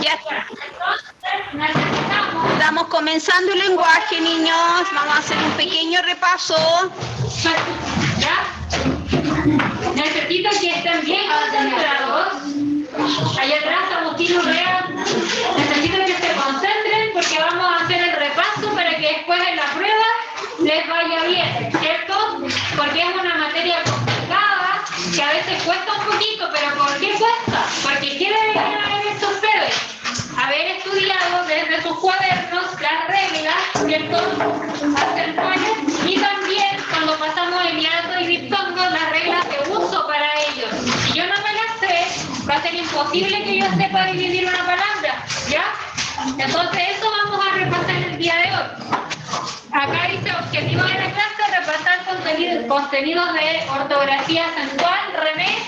Ya está. Estamos comenzando el lenguaje, niños. Vamos a hacer un pequeño repaso. ¿Ya? Necesito que estén bien concentrados. Allá atrás, Agustín Urrea. Necesito que se concentren porque vamos a hacer el repaso para que después en la prueba les vaya bien, ¿cierto? Porque es una materia complicada que a veces cuesta un poquito, pero ¿por qué cuesta? Porque ¿qué deberían haber hecho ustedes? Haber estudiado desde sus cuadernos las reglas, ¿cierto? Acentuales y también cuando pasamos el hiato y diptongo las reglas de uso para ellos. Si yo no me las sé, va a ser imposible que yo sepa dividir una palabra, ¿ya? Entonces eso vamos a repasar el día de hoy. Acá dice objetivo de la clase, repasar contenidos de ortografía acentual, René,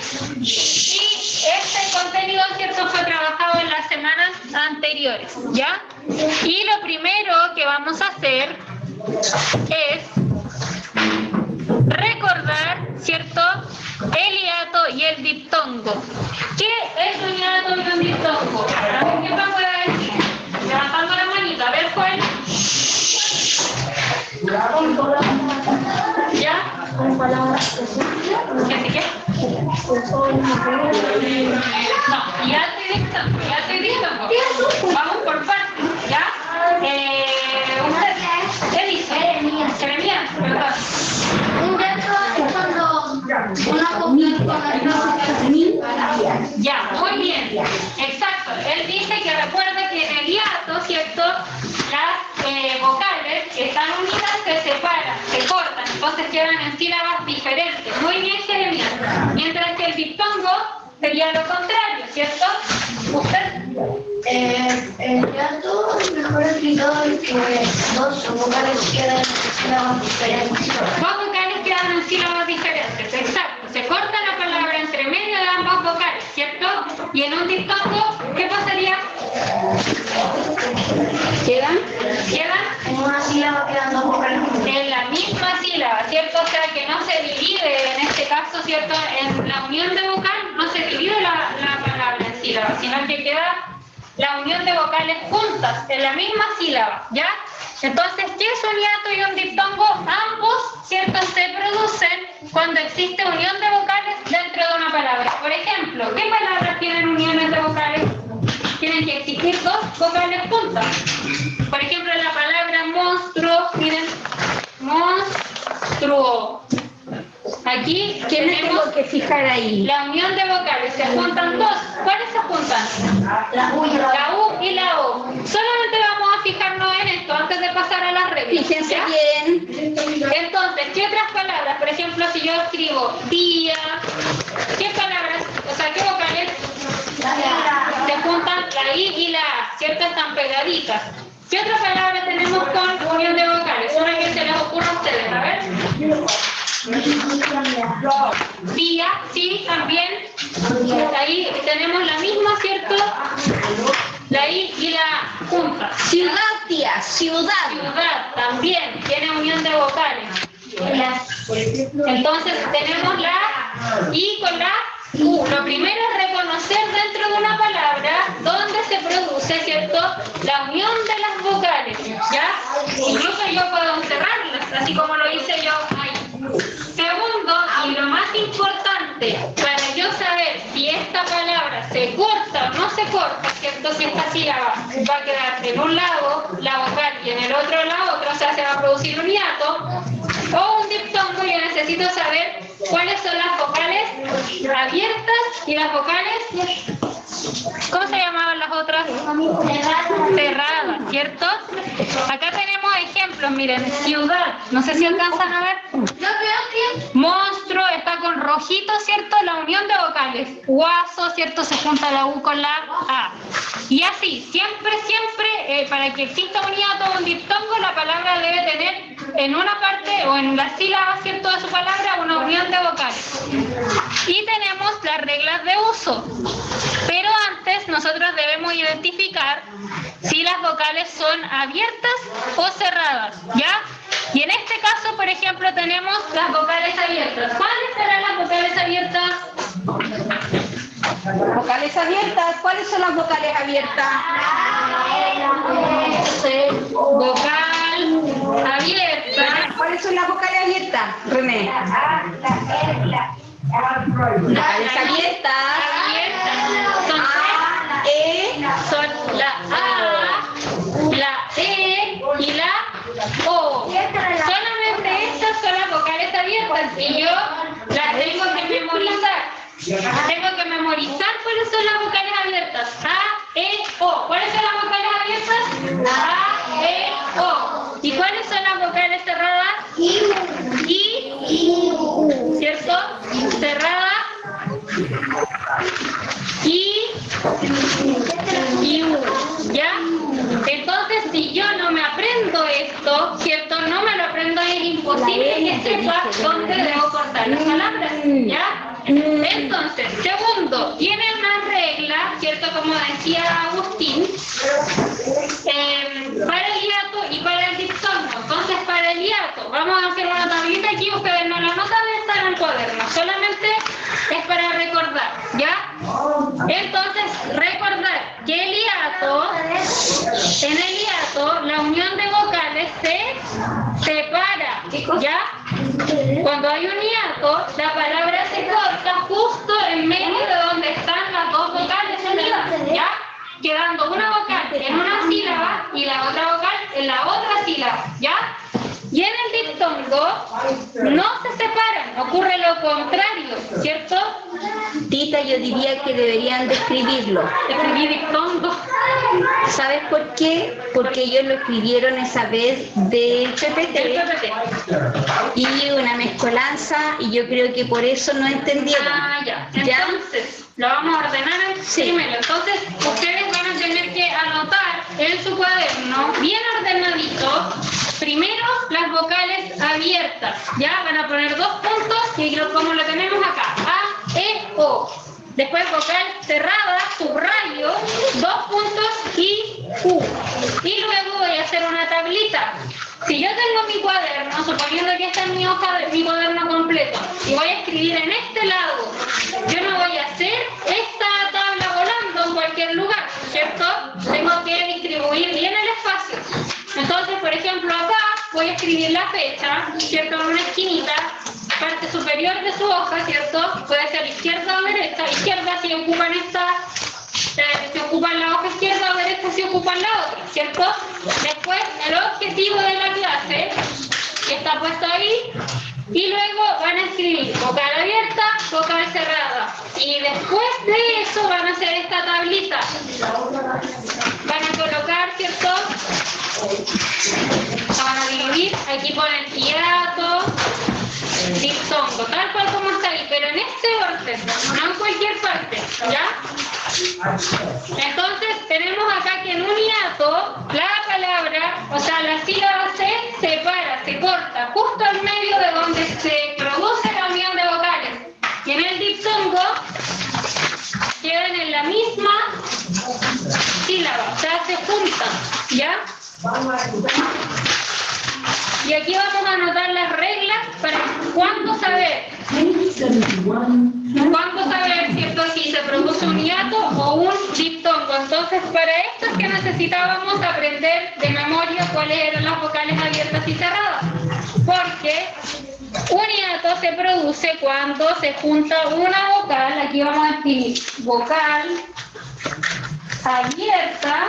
y este contenido, ¿cierto?, fue trabajado en las semanas anteriores, ¿ya? Y lo primero que vamos a hacer es recordar, ¿cierto?, el hiato y el diptongo. ¿Qué es un hiato y un diptongo? A ver, ¿qué me puede decir? Levantando la manita, a ver, Juan. ¿Ya? ¿Qué? No, ya te dictando. Vamos por partes, ¿ya? ¿Usted qué dice? Jeremías, perdón. Un hiato es cuando una conjunción con otra. Ya, muy bien. Exacto. Él dice que recuerda que en el hiato, ¿cierto?, las vocales que están unidas se separan, se cortan, entonces quedan en sílabas diferentes. Muy bien, Jeremías. Mientras que el diptongo sería lo contrario, ¿cierto? ¿Usted? El hiato mejor explicado es que dos vocales quedan en sílabas diferentes. Dos vocales quedan en sílabas diferentes, exacto. Se corta la palabra entre medio de ambas vocales, ¿cierto? Y en un diptongo, ¿qué pasaría? ¿Quedan? En una sílaba quedan dos vocales. En la misma sílaba, ¿cierto? O sea que no se divide, en este caso, ¿cierto? En la unión de vocal no se divide la palabra en sílabas, sino que queda la unión de vocales juntas en la misma sílaba, ¿ya? Entonces, ¿qué es un hiato y un diptongo? Ambos, ¿cierto?, se producen cuando existe unión de vocales dentro de una palabra. Por ejemplo, ¿qué palabras tienen uniones de vocales? Tienen que existir dos vocales juntas. Por ejemplo, en la palabra monstruo, miren, monstruo. Aquí ¿Qué me tenemos tengo que fijar ahí? la unión de vocales. Se juntan dos. ¿Cuáles se juntan? La U y La U y la O. Solamente vamos a fijarnos en esto antes de pasar a las reglas. Fíjense ¿ya? bien. Entonces, ¿qué otras palabras? Por ejemplo, si yo escribo día, ¿qué palabras? O sea, ¿qué vocales? Se juntan la I y la A, ¿cierto? Están pegaditas. ¿Qué otra palabra tenemos con unión de vocales? Una que se les ocurra a ustedes, a ver. Día, sí, también. Ahí tenemos la misma, ¿cierto? La I y la A juntas. Ciudad, tía, ciudad. Ciudad también tiene unión de vocales. Entonces tenemos la I con la U. Lo primero es reconocer dentro de una palabra dónde se produce, ¿cierto?, la unión de las vocales, ¿ya? Incluso yo puedo encerrarlas, así como lo hice yo ahí. Segundo, y lo más importante, para yo saber si esta palabra se corta o no se corta, ¿cierto?, si esta sílaba va a quedar en un lado la vocal y en el otro la otra, o sea, se va a producir un hiato o un diptongo, yo necesito saber cuáles son las vocales abiertas y las vocales, ¿cómo se llamaban las otras? Cerradas, ¿cierto? Acá tenemos ejemplos, miren, ciudad, no sé si alcanzan a ver. Monstruo está con rojito, ¿cierto? La unión de vocales. Guaso, ¿cierto? Se junta la U con la A. Y así, siempre, para que exista un hiato o un diptongo, la palabra debe tener en una parte o en la sílaba, ¿cierto?, de su palabra, una unión de vocales. Y tenemos las reglas de uso. Pero antes nosotros debemos identificar si las vocales son abiertas o cerradas, ¿ya? Y en este caso, por ejemplo, tenemos las vocales abiertas. ¿Cuáles serán las vocales abiertas? Vocales abiertas. ¿Cuáles son las vocales abiertas? Vocal abierta. ¿Cuáles son las vocales abiertas, René? Vocales abiertas. Son A, E. son la A, la E y la O. Solamente estas son las vocales abiertas y yo las tengo que memorizar. Tengo que memorizar cuáles son las vocales abiertas. A, E, O. ¿Cuáles son las vocales abiertas? A, E, O. ¿Y cuáles son las vocales cerradas? I, ¿cierto? Cerrada. Y U, ¿ya? Entonces, si yo no me aprendo esto, ¿cierto? No me lo aprendo, es imposible que sepa dónde debo cortar las palabras, ¿ya? Entonces, segundo, tiene una regla, ¿cierto? Como decía Agustín, para el hiato y para el diptongo. Entonces, para el hiato, vamos a hacer una tablita aquí, ustedes no la notan, debe estar en el cuaderno, solamente es para recordar, ¿ya? Entonces, recordar que el hiato, en el hiato, la unión de vocales se separa, ¿ya? Cuando hay un hiato, la palabra se corta justo en medio de donde están las dos vocales unidas, ¿ya? Quedando una vocal en una sílaba y la otra vocal en la otra sílaba, ¿ya? Y en el diptongo no se separan, ocurre lo contrario, ¿cierto? Tita, yo diría que deberían de escribirlo. Escribí diptongo. ¿Sabes por qué? Porque ellos lo escribieron esa vez del PPT y una mezcolanza y yo creo que por eso no entendieron. Ah, ya. Entonces, lo vamos a ordenar primero. Entonces, ustedes van a tener que anotar en su cuaderno, bien ordenadito, primero las vocales abiertas. Ya, van a poner 2 puntos y como lo tenemos acá, A, E, O. Después vocal cerrada, subrayo, 2 puntos y U. Y luego voy a hacer una tablita. Si yo tengo mi cuaderno, suponiendo que esta es mi hoja de mi cuaderno completo, y voy a escribir en este lado, yo no voy a hacer esta tabla volando en cualquier lugar, ¿cierto? Tengo que distribuir bien el espacio. Entonces, por ejemplo, acá voy a escribir la fecha, ¿cierto? En una esquinita, parte superior de su hoja, ¿cierto? Puede ser izquierda o derecha. Izquierda si ocupan si ocupan la hoja izquierda o derecha si ocupan la otra, ¿cierto? Después, el objetivo de la clase, que está puesto ahí, y luego van a escribir vocal abierta, vocal cerrada. Y después de eso van a hacer esta tablita. Van a colocar, ¿cierto? Van a dividir, aquí ponen hiato, diptongo, tal cual como está ahí, pero en este orden, no en cualquier parte, ¿ya? Entonces tenemos acá que en un hiato la palabra, o sea, la sílaba se separa, se corta, justo en medio de donde se produce la unión de vocales. Y en el diptongo quedan en la misma sílaba, o sea, se juntan, ¿ya? Y aquí vamos a anotar las reglas para cuándo saber, ¿cierto? Si se produce un hiato o un diptongo. Entonces, para esto es que necesitábamos aprender de memoria cuáles eran las vocales abiertas y cerradas. Porque un hiato se produce cuando se junta una vocal, aquí vamos a escribir vocal abierta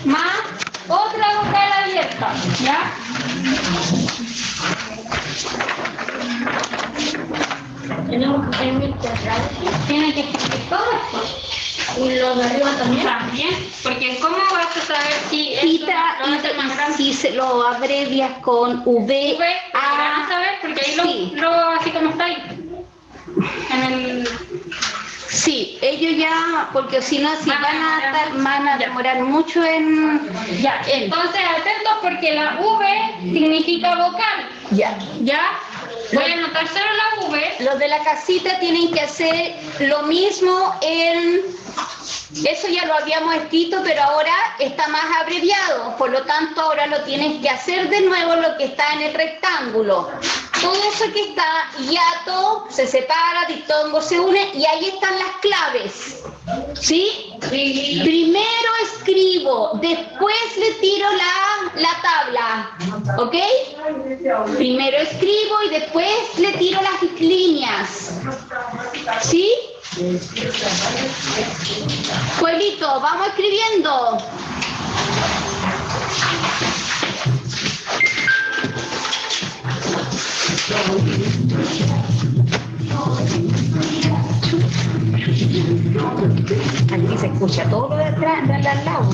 más otra vocal abierta, ¿ya? Tenemos que escribir tiene que escribir todo esto. ¿Y los de arriba también? También, porque ¿cómo vas a saber si Tita, si se lo abrevias con V, van a saber, porque ahí sí. lo así como está ahí. En el... Sí, ellos ya, porque si no, van a demorar mucho en... Ya, entonces atentos porque la V significa vocal. Ya. ¿Ya? Voy a anotar solo la V. Los de la casita tienen que hacer lo mismo Eso ya lo habíamos escrito, pero ahora está más abreviado. Por lo tanto, ahora lo tienes que hacer de nuevo lo que está en el rectángulo. todo eso que está, hiato, se separa, diptongo se une, y ahí están las claves. ¿Sí? Primero escribo, después le tiro la tabla. ¿Ok? Primero escribo y después le tiro las líneas. ¿Sí? Pueblito, vamos escribiendo. Aquí se escucha todo lo de atrás, de al lado.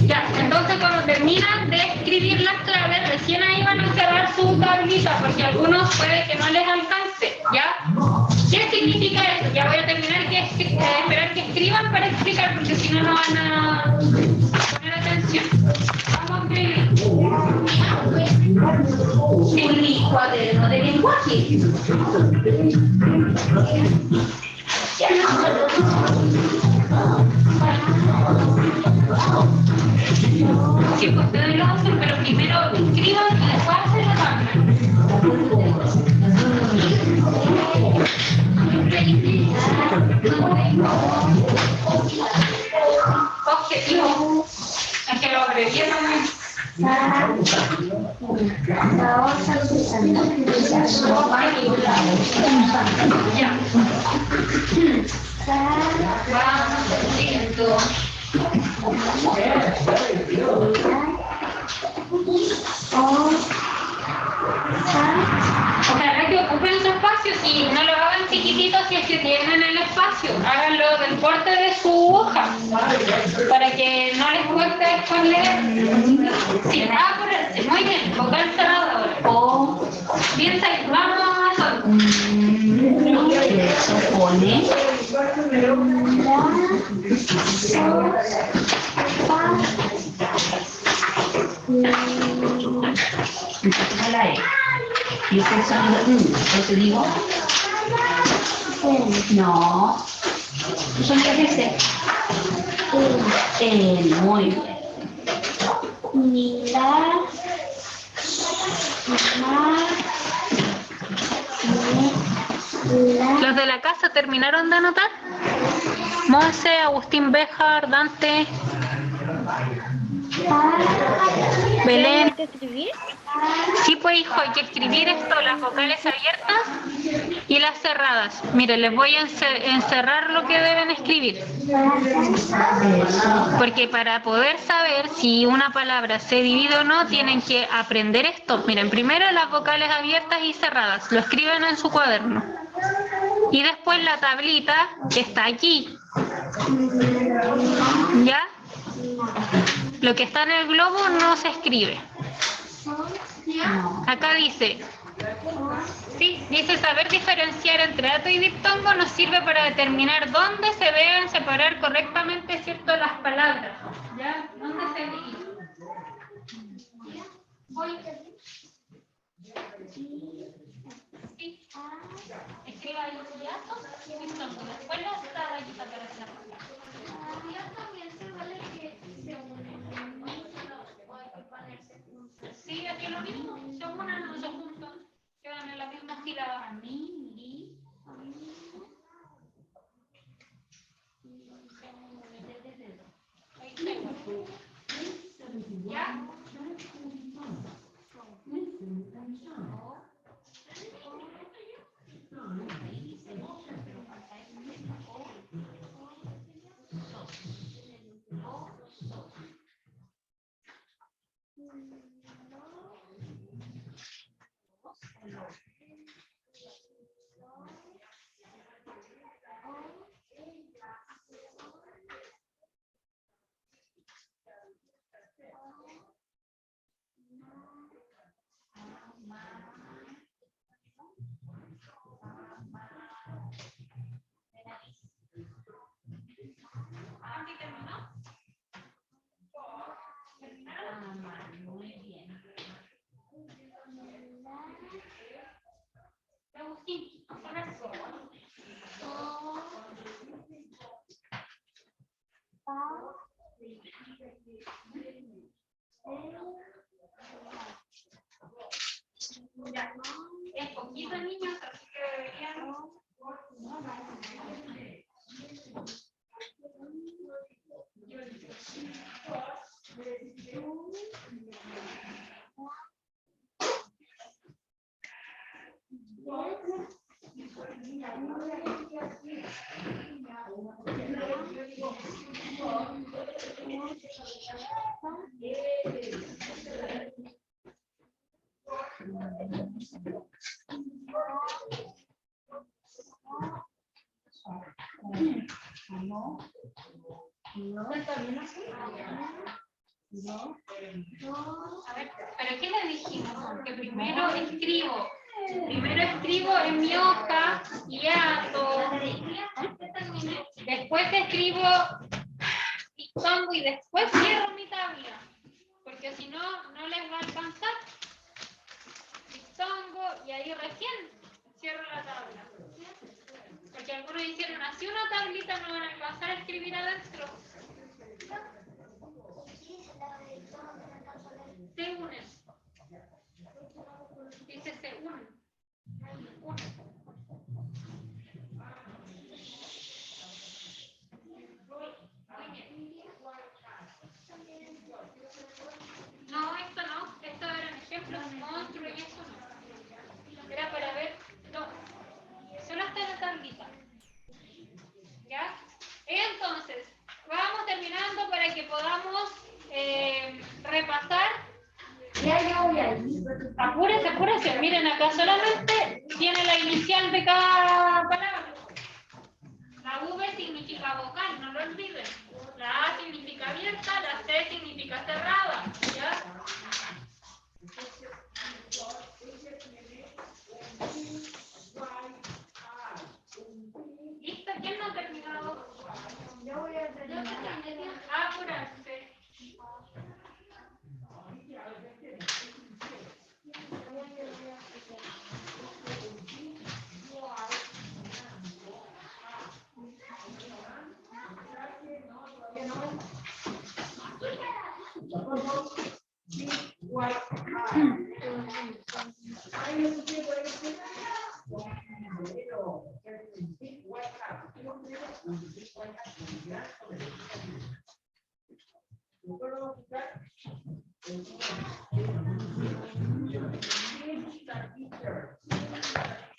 Ya, entonces cuando terminan de escribir las claves, recién ahí van a cerrar su tablita, porque a algunos puede que no les alcance, ¿ya? ¿Qué significa eso? Ya voy a terminar que esperar que escriban para explicar, porque si no, no van a poner atención. Vamos a escribir. El cuaderno de lenguaje. Sí, pues ustedes lo hacen, pero primero escriban y después hacen la tabla. Objetivo. Es que lo abrevié también. Ya. Vamos haciendo. Ojalá que ocupen su espacio, si no lo hagan chiquitito si es que tienen el espacio, háganlo del porte de su hoja, para que no les cueste después leer. Sí, apúrense, muy bien, vocal cerrado ahora. O, piensa y vamos a hacer. Eso pone. La E. Y ese sonido, yo te digo. No. ¿Qué sonido es ese? Muy bien. Mirar. ¿Los de la casa terminaron de anotar? Monse, Agustín Béjar, Dante, Belén. ¿Hay que escribir? Sí, pues hijo, hay que escribir esto, las vocales abiertas y las cerradas. Mire, les voy a encerrar lo que deben escribir. Porque para poder saber si una palabra se divide o no, tienen que aprender esto. Miren, primero las vocales abiertas y cerradas, lo escriben en su cuaderno. Y después la tablita que está aquí. ¿Ya? Lo que está en el globo no se escribe. Acá dice, sí, dice saber diferenciar entre dato y diptongo nos sirve para determinar dónde se deben separar correctamente, ¿cierto?, las palabras. ¿Ya? ¿Dónde se dividen? Voy. Sí. Escriba ahí hiato y diptongo. Después la rayita para hacer. Sí, aquí lo mismo, se unen, no se juntan, quedan en la misma sílaba. Ahí está igual. ¿Ya? ¿Andy terminó? Muy bien. Agustín, Ya. Es poquito, niños, así que deberían... A ver, ¿pero qué le dijimos? Que primero escribo. Primero escribo en mi hoja, hiato. Después escribo diptongo y después cierro mi tabla. Porque si no, no les va a alcanzar. Diptongo y ahí recién cierro la tabla. Porque algunos hicieron así una tablita, no van a alcanzar a escribir adentro. Se unen. Dice se unen. No, esto no. Esto eran ejemplos de monstruos y eso no. Era para ver. No. Solo está en la tablita. ¿Ya? Entonces, vamos terminando para que podamos repasar. Ya yo voy ahí. Apúrense, apúrense. Miren, acá solamente tiene la inicial de cada palabra. La V significa vocal, no lo olviden. La A significa abierta, la C significa cerrada. ¿Ya? ¿Listo? ¿Quién no ha terminado? Yo voy a terminar. Apúrense.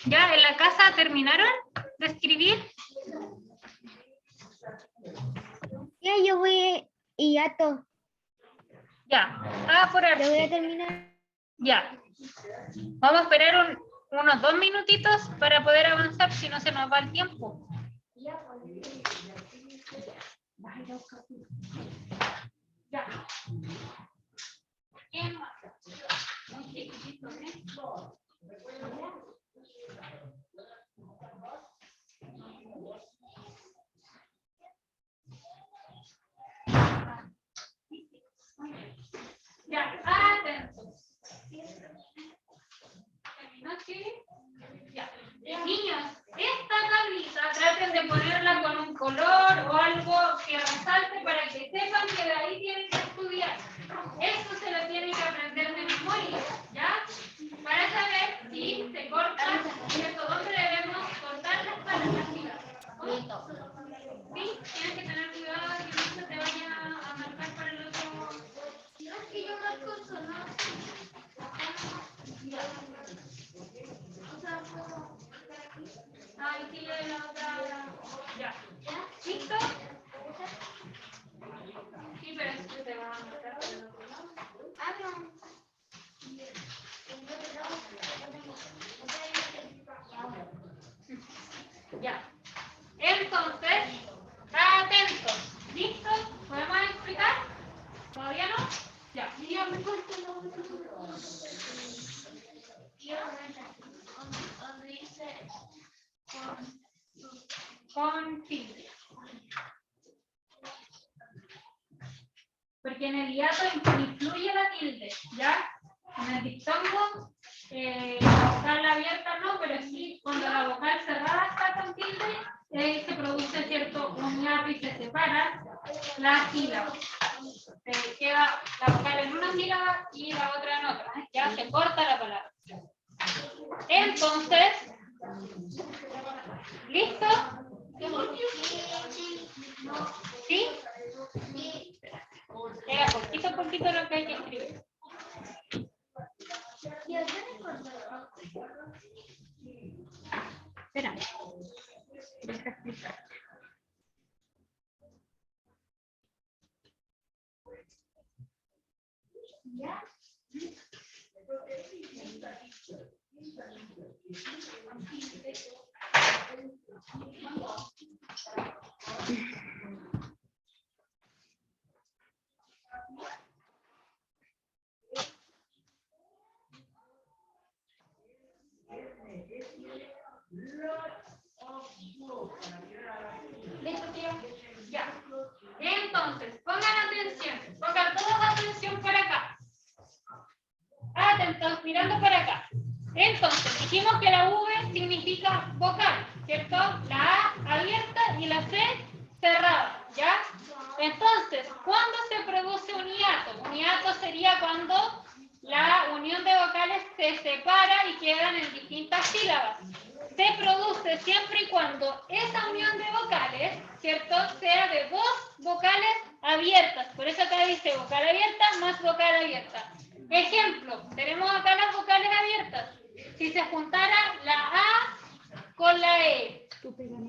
¿Ya en la casa terminaron de escribir? Ya, yo voy y ya todo. Ya, apurarse. Lo voy a terminar. Ya. Vamos a esperar unos 2 minutitos para poder avanzar, si no se nos va el tiempo. Ya. ¿Quién más? Muy chiquitito, ¿eh? Ya, atentos. ¿Terminó, Chile? Ya. Niños, esta tablita traten de ponerla con un color o algo que resalte para que sepan que de ahí tienen que estudiar. Esto se lo tienen que aprender de memoria, ¿ya? Para saber si se corta, ¿cierto? ¿Dónde debemos cortar las palabras? Sí, tienes que tener cuidado de que no se te vaya a marcar para el otro. No, es que yo marco eso, ¿no? Ahí sí de la otra. Ya. ¿Listo? Sí, pero es que te va a marcar para el otro lado. Ah, no. Ya. Entonces, atentos. ¿Listos? ¿Podemos explicar? ¿Todavía no? Ya. Ya me falta la otra. Donde dice Con tilde. Porque en el hiato influye la tilde, ¿ya? En el diptongo, la vocal abierta no, pero sí cuando la vocal cerrada está con tilde, se produce cierto un hiato y se separa la sílaba. Se queda la vocal en una sílaba y la otra en otra, ya se corta la palabra. entonces, ¿listo? ¿Sí? Era poquito a poquito lo que hay que escribir. Espérame. Deja explicar. ¿Listo, tío? Ya. Entonces, pongan atención. Pongan toda atención para acá. Atentos, mirando para acá. Entonces, dijimos que la V significa vocal, ¿cierto? La A abierta y la C cerrada, ¿ya? Entonces, ¿cuándo se produce un hiato? Un hiato sería cuando la unión de vocales se separa y quedan en distintas sílabas. Se produce siempre y cuando esa unión de vocales, ¿cierto?, sea de dos vocales abiertas. Por eso acá dice vocal abierta más vocal abierta. Ejemplo, tenemos acá las vocales abiertas. Si se juntara la A con la E,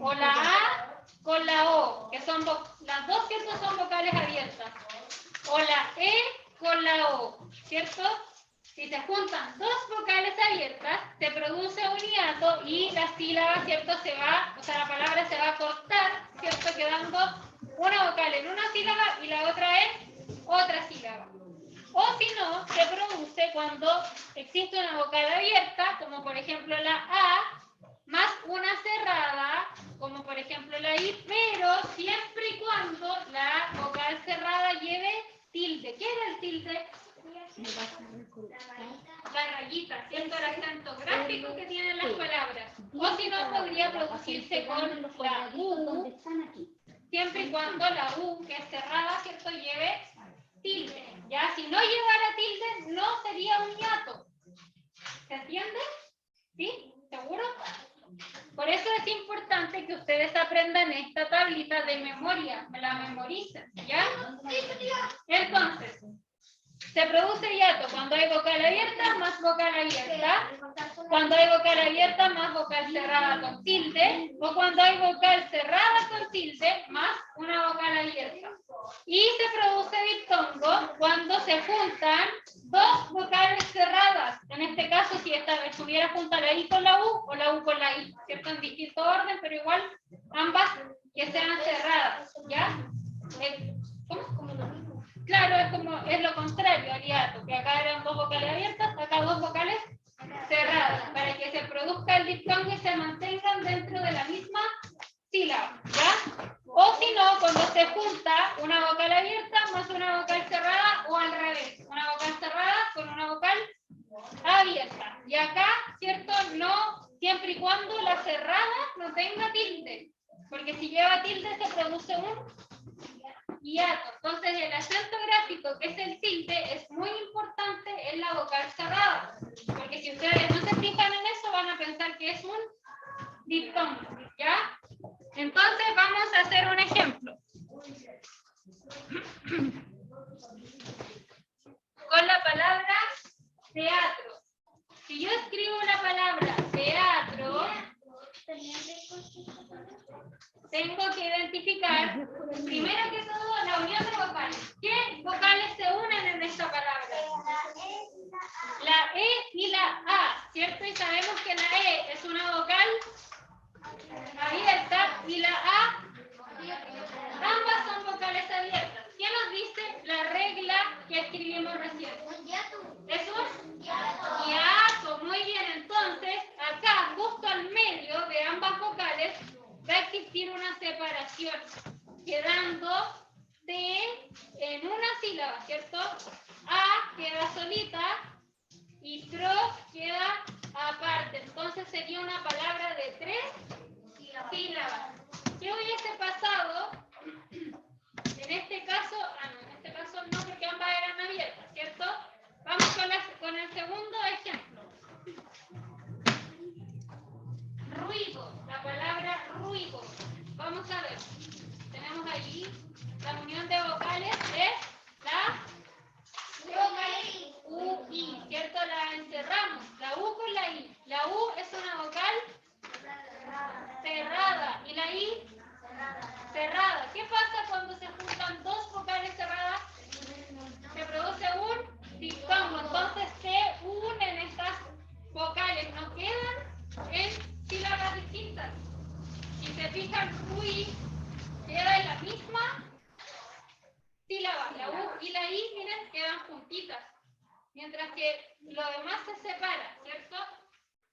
o la A con la O, que son las dos, ¿cierto?, son vocales abiertas. O la E con la O, ¿cierto? Si se juntan dos vocales abiertas, se produce un hiato y la sílaba, ¿cierto?, la palabra se va a cortar, ¿cierto?, quedando una vocal en una sílaba y la otra en otra sílaba. O si no, se produce cuando existe una vocal abierta, como por ejemplo la A, más una cerrada, como por ejemplo la I, pero siempre y cuando la vocal cerrada lleve tilde. ¿Qué era el tilde? La rayita, ¿cierto? El acento gráfico que tienen las palabras. O si no, podría producirse con la U, siempre y cuando la U, que es cerrada, ¿cierto?, lleve tilde. Ya, si no llevara tilde, no sería un hiato. ¿Se entiende? ¿Sí? ¿Seguro? Por eso es importante que ustedes aprendan esta tablita de memoria, me la memoricen, ¿ya? Entonces, se produce hiato cuando hay vocal abierta más vocal abierta, cuando hay vocal abierta más vocal cerrada con tilde, o cuando hay vocal cerrada con tilde más una vocal abierta. Y se produce diptongo cuando se juntan dos vocales cerradas. En este caso, si estuviera junta la I con la U o la U con la I, ¿cierto? En distinto orden, pero igual ambas que sean cerradas, ¿ya? ¿Cómo? Claro, es lo contrario al hiato, que acá eran dos vocales abiertas, acá dos vocales cerradas, para que se produzca el diptongo y se mantengan dentro de la misma sílaba, ¿ya? O si no, cuando se junta una vocal abierta más una vocal cerrada, o al revés, una vocal cerrada con una vocal abierta. Y acá, ¿cierto?, no, siempre y cuando la cerrada no tenga tilde, porque si lleva tilde se produce un hiato. Entonces, el acento gráfico, que es el tilde, es muy importante en la vocal cerrada, porque si ustedes no se fijan en eso, van a pensar que es un diptongo, ¿ya? Entonces, vamos a hacer un ejemplo. Con la palabra teatro. Si yo escribo la palabra teatro, tengo que identificar, primero que todo, la unión de vocales. ¿Qué vocales se unen en esta palabra? La E y la A, ¿cierto? Y sabemos que la E es una vocal abierta y la A, ambas son vocales abiertas. ¿Qué nos dice la regla que escribimos recién? Es un hiato. Muy bien, entonces, acá, justo al medio de ambas vocales, va a existir una separación, quedando en una sílaba, ¿cierto? A queda solita y tro queda aparte. Entonces sería una palabra de 3 sílabas. ¿Qué hubiese pasado? En este caso, no, porque ambas eran abiertas, ¿cierto? Vamos con el segundo ejemplo. UI queda en la misma sílaba. La U y la I, miren, quedan juntitas. Mientras que lo demás se separa, ¿cierto?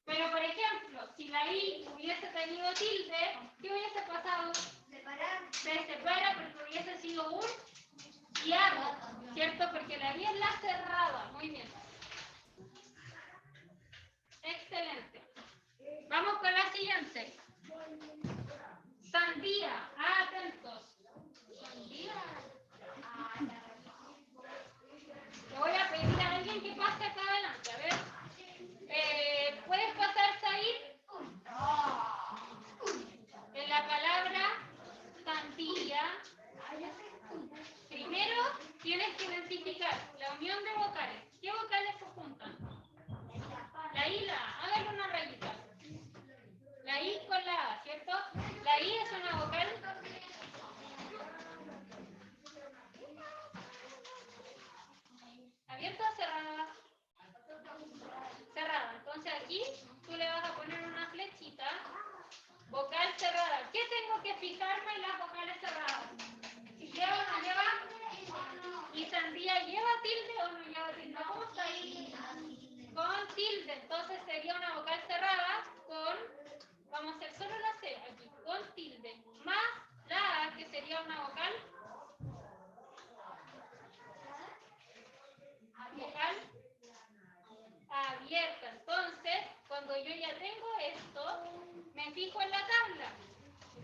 Pero, por ejemplo, si la I hubiese tenido tilde, ¿qué hubiese pasado? Separar. Se separa porque hubiese sido un hiato, ¿cierto? Porque la I es la cerrada. Muy bien. Excelente. Vamos con la siguiente. Sandía. Atentos. Sandía. Le voy a pedir a alguien que pase acá adelante. A ver. ¿Puedes pasar, Said? En la palabra sandía, primero tienes que identificar la unión de vocales. ¿Qué vocales se juntan? La I, la A. Hágale una rayita. La I con la A, ¿cierto? La I es una vocal. ¿Abierta o cerrada? Cerrada. Entonces aquí tú le vas a poner una flechita. Vocal cerrada. ¿Qué tengo que fijarme en las vocales cerradas? Si lleva o no lleva. ¿Y sandía lleva tilde o no lleva tilde? ¿Cómo está ahí? Con tilde. Entonces sería una vocal cerrada con, vamos a hacer solo la C aquí, con tilde. Más la A, que sería una vocal. Vocal abierta. Entonces, cuando yo ya tengo esto, me fijo en la tabla.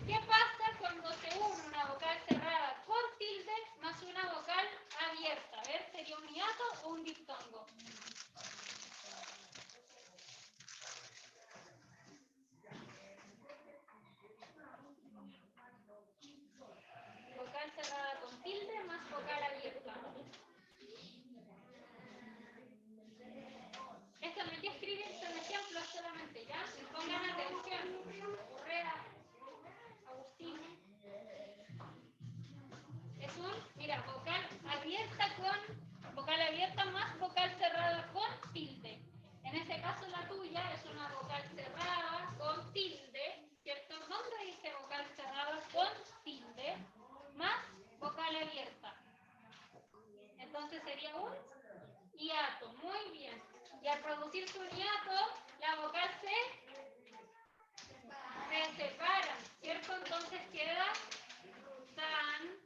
¿Qué pasa cuando se une una vocal cerrada con tilde más una vocal abierta? A ver, ¿sería un hiato o un diptongo? Vocal cerrada con tilde más vocal abierta. Esto no hay que escribir son ejemplos solamente, ¿ya? Pongan atención. Correa, Agustín. Es un, mira, vocal abierta más vocal cerrada con tilde. En este caso la tuya es una vocal cerrada con tilde, ¿cierto? ¿Dónde dice vocal cerrada con tilde más vocal abierta? Entonces sería un hiato. Muy bien. Y al producirse un hiato, la vocal se separa, ¿cierto? Entonces queda san,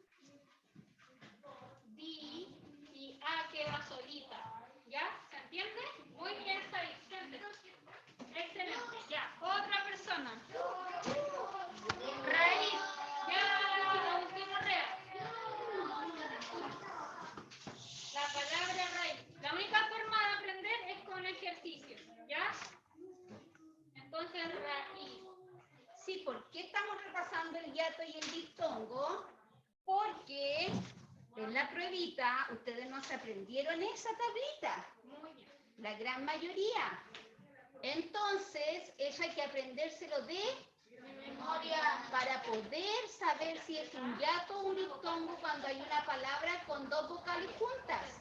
di y a queda solita. ¿Ya? ¿Se entiende? Muy bien, está ahí. Excelente. Ya, otra persona. Raíz. Ya, Agustín Correa. La palabra raíz. La única forma de aprender es con ejercicio, ¿ya? Entonces, raíz. Sí, ¿por qué estamos repasando el hiato y el diptongo? Porque en la pruebita ustedes no se aprendieron esa tablita. Muy bien. La gran mayoría. Entonces, eso hay que aprendérselo de memoria para poder saber si es un hiato o un diptongo cuando hay una palabra con dos vocales juntas.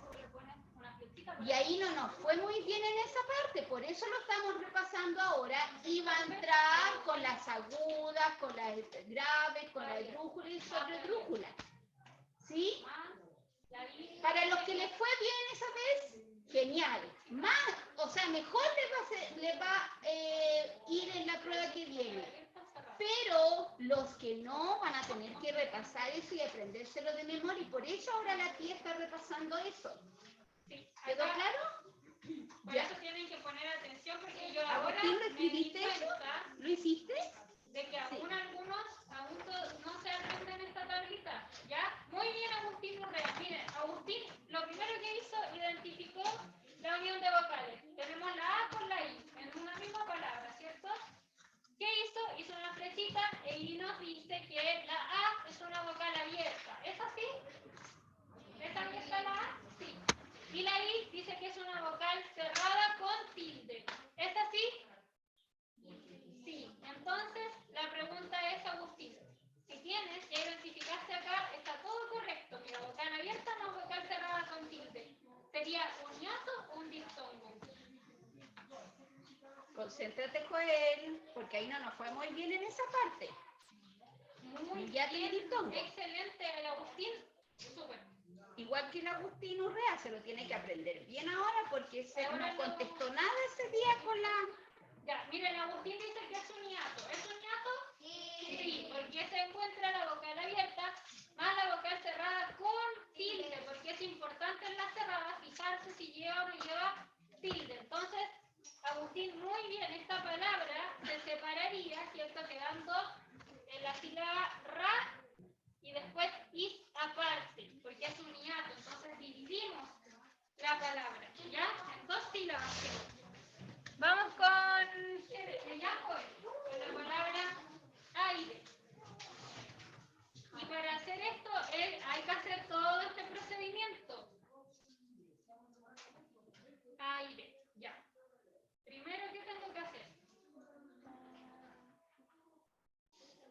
Y ahí no nos fue muy bien en esa parte, por eso lo estamos repasando ahora y va a entrar con las agudas, con las graves, con la esdrújula y sobredrújula. ¿Sí? Para los que les fue bien esa vez, genial. Más, o sea, mejor les va a ir en la prueba que viene. Pero los que no van a tener que repasar eso y aprendérselo de memoria. Y por eso ahora la tía está repasando eso. ¿Quedó claro? Por eso tienen que poner atención porque yo ahora ¿Agustín, lo me escribiste di eso? cuenta ¿Lo hiciste? de que aún algunos aún no se aprenden esta tablita. ¿Ya? Muy bien, Agustín Correa. Miren, Agustín lo primero que hizo, identificó la unión de vocales. Tenemos la A con la I en una misma palabra, ¿cierto? ¿Qué hizo? Hizo una flechita y nos dice que la A es una vocal abierta. ¿Es así? ¿Es abierta la A? Sí. Y la I dice que es una vocal cerrada con tilde. ¿Es así? Sí. Entonces, la pregunta es, Agustín, si tienes, ya identificaste acá, está todo correcto. Mira, vocal abierta más vocal cerrada con tilde. ¿Sería un hiato o un diptongo? Concéntrate, Joel, porque ahí no nos fue muy bien en esa parte. Muy hiato y el diptongo. Excelente, el Agustín. Súper. Igual que el Agustín Urrea, se lo tiene que aprender bien ahora porque se no contestó nada ese día con la... Ya, miren, Agustín dice que es un hiato. ¿Es un hiato? Sí, porque se encuentra la vocal abierta más la vocal cerrada con tilde, porque es importante en la cerrada fijarse si lleva o no lleva tilde. Entonces, Agustín, muy bien, esta palabra se separaría, ¿cierto? Quedando en la sílaba ra y después is aparte, porque es un hiato. Entonces, dividimos la palabra, ¿ya? En dos sílabas. Vamos con la palabra aire. Y para hacer esto hay que hacer todo este procedimiento. Aire, ya. Primero, ¿qué tengo que hacer?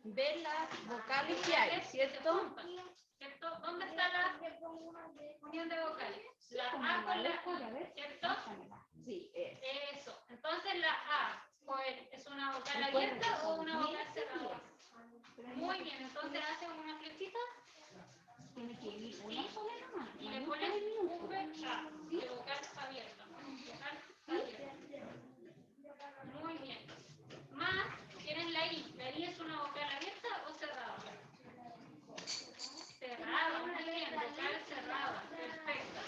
Ver las vocales que hay, ¿cierto? ¿Cierto? ¿Dónde está la unión de vocales? La A con la I, ¿cierto? Sí, Eso. Entonces la A, ¿es una vocal abierta o una vocal cerrada? Muy bien, entonces hacen una flechita. tiene que ir una sola nomás. Y le pones V, A, de vocal abierta. Vocal abierta. Muy bien. Más, tienes la I. ¿La I es una vocal abierta o cerrada? Cerrada, muy bien. Vocal cerrada. Perfecto.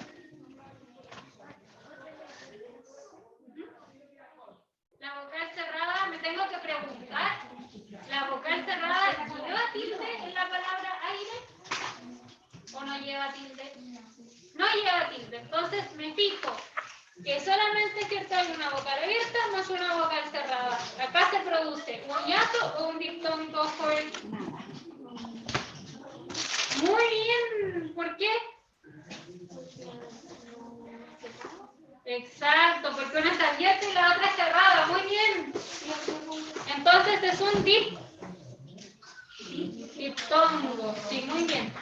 La vocal cerrada, me tengo que preguntar. ¿La vocal cerrada lleva tilde en la palabra aire? ¿O no lleva tilde? No lleva tilde. Entonces me fijo que solamente cierto hay una vocal abierta más una vocal cerrada. Acá se produce un hiato o un diptongo fuerte. Muy bien. ¿Por qué? Exacto, porque una está abierta y la otra es cerrada. Muy bien. Entonces es un diptongo. Sí, muy bien.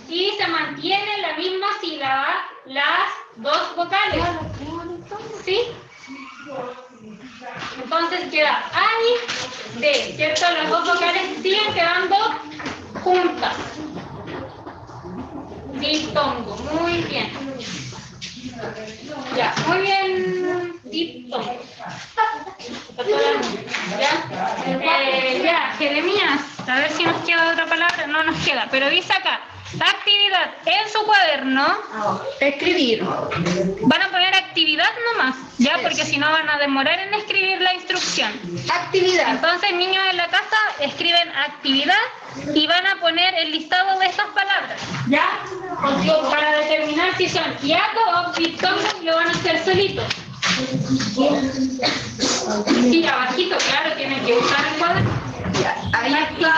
Y se mantiene la misma sílaba, las dos vocales. ¿Sí? Entonces queda I, D, ¿cierto? Las dos vocales siguen quedando juntas. Diptongo, muy bien. Ya, muy bien, diptongo. Ya, Jeremías, a ver si nos queda otra palabra. No nos queda, pero dice acá, actividad en su cuaderno. Escribir. Van a poner actividad nomás, ya, porque si no van a demorar en escribir la instrucción. Actividad. Entonces, niños en la casa escriben actividad y van a poner el listado de estas palabras, ¿ya? Para determinar si son hiato o diptongo, lo van a hacer solitos. Sí, abajito, claro, tienen que usar el cuaderno. Ahí está.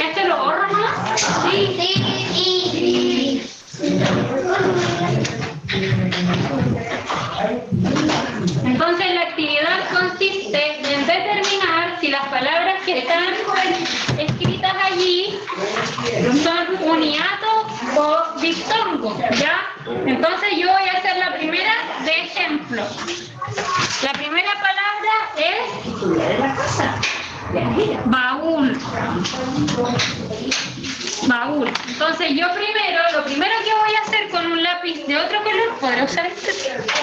¿Este lo borro más? Sí. Entonces la actividad consiste en determinar si las palabras que están escritas allí son un hiato o diptongo, ¿ya? Entonces yo voy a hacer la primera de ejemplo. La primera palabra es baúl. Baúl. Entonces yo lo primero que voy a hacer con un lápiz de otro color, ¿podré usar este?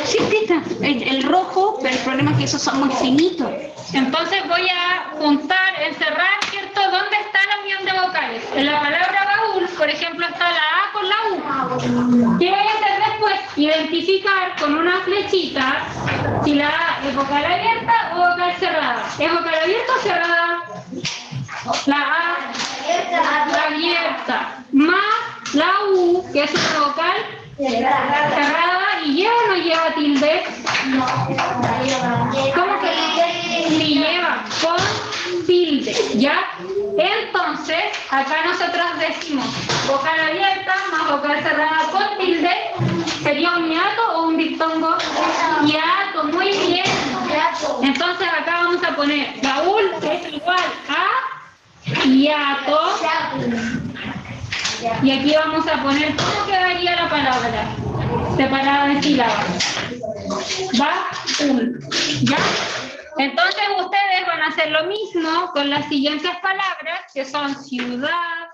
Sí, tita. El rojo, pero el problema es que esos son muy finitos. Entonces voy a juntar, encerrar, ¿cierto? ¿Dónde está la unión de vocales? En la palabra baúl, por ejemplo, está la A con la U. ¿Qué voy a hacer después? Identificar con una flechita si la A es vocal abierta o vocal cerrada. ¿Es vocal abierta o cerrada? La A abierta más la U, que es una vocal cerrada, y lleva o no lleva tilde. ¿Cómo que sí lleva? Con tilde, ¿ya? Entonces, acá nosotros decimos vocal abierta más vocal cerrada con tilde. ¿Sería un hiato o un diptongo? Hiato, muy bien. Entonces acá vamos a poner baúl es igual a hiato. Y aquí vamos a poner cómo quedaría la palabra, separada en sílabas. Baúl, ¿ya? Entonces ustedes hacer lo mismo con las siguientes palabras, que son ciudad.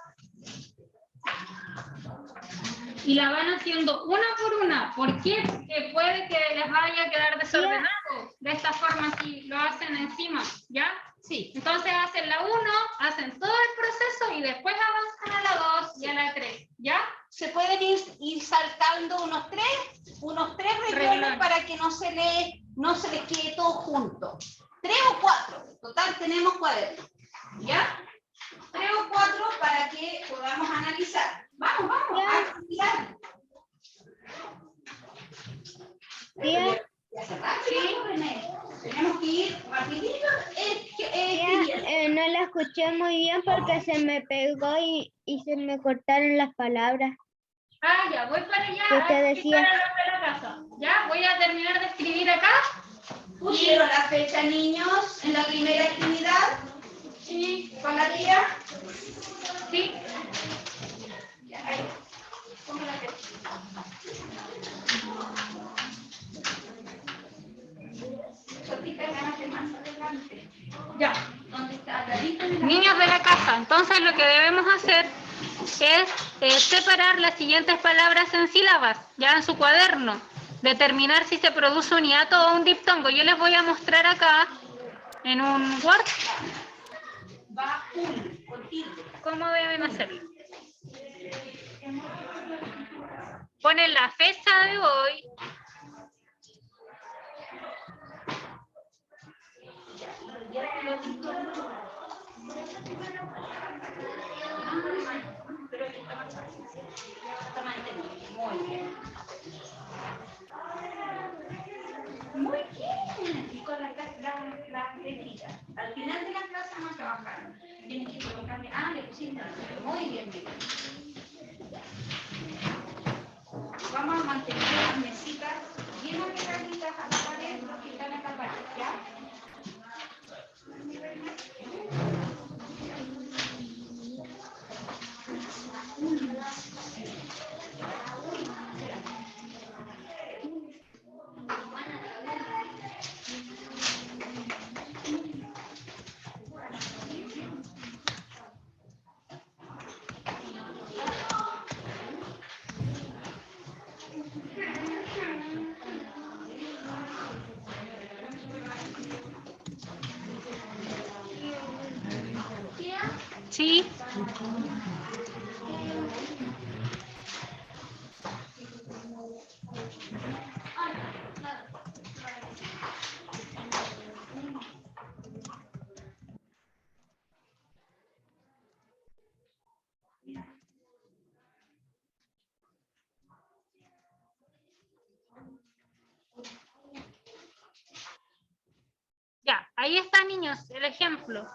Y la van haciendo una por una. ¿Por qué? Porque puede que les vaya a quedar desordenado. De esta forma, si lo hacen encima, ¿ya? Sí. Entonces hacen la 1, hacen todo el proceso y después avanzan a la 2 y a la 3, ¿ya? Se pueden ir saltando unos tres renglones para que no se les quede todo junto. 3 o 4, total tenemos cuadernos, ¿ya? 3 o 4 para que podamos analizar. Vamos, a mirar. Tía, Sí, tenemos que ir rapidito. no la escuché muy bien porque se me pegó y se me cortaron las palabras. Ah, ya, voy para allá ¿Qué a te explicar decía? a los de la casa. Ya, voy a terminar de escribir acá. ¿Pusieron la fecha, niños, en la primera actividad? Sí, ¿Con la tía? sí. Ya, ahí. Ponga la fecha. Sotita, gánate más adelante. Ya. ¿Dónde está la lista de la... Niños de la casa, entonces lo que debemos hacer es separar las siguientes palabras en sílabas, ya en su cuaderno, determinar si se produce un hiato o un diptongo. Yo les voy a mostrar acá en un Word Va contigo. cómo deben hacerlo. Ponen la fecha de hoy. Muy bien. Y con las letritas. Al final de la clase vamos a trabajar. Tienes que colocarle. Ah, le pusiste. Muy bien, Miguel. Vamos a mantener las mesitas llenas de rayitas a la pared, los que están en la pared, ¿ya? Sí. Ya, ahí está, niños, el ejemplo.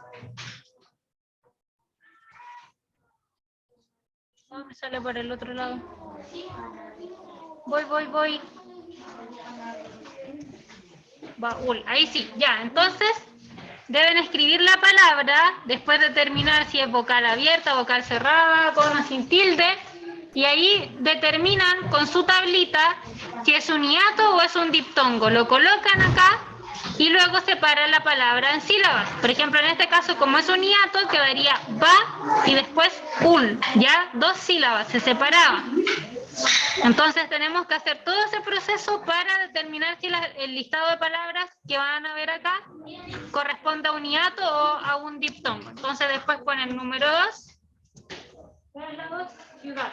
Oh, me sale por el otro lado. Voy. Baúl, ahí sí, ya. Entonces, deben escribir la palabra, después determinar si es vocal abierta, vocal cerrada, con o sin tilde, y ahí determinan con su tablita si es un hiato o es un diptongo. Lo colocan acá y luego separan la palabra en sílabas. Por ejemplo, en este caso, como es un hiato, quedaría va y después ul, ya 2 sílabas, se separaban. Entonces tenemos que hacer todo ese proceso para determinar si el listado de palabras que van a ver acá corresponde a un hiato o a un diptongo. Entonces después ponen número 2.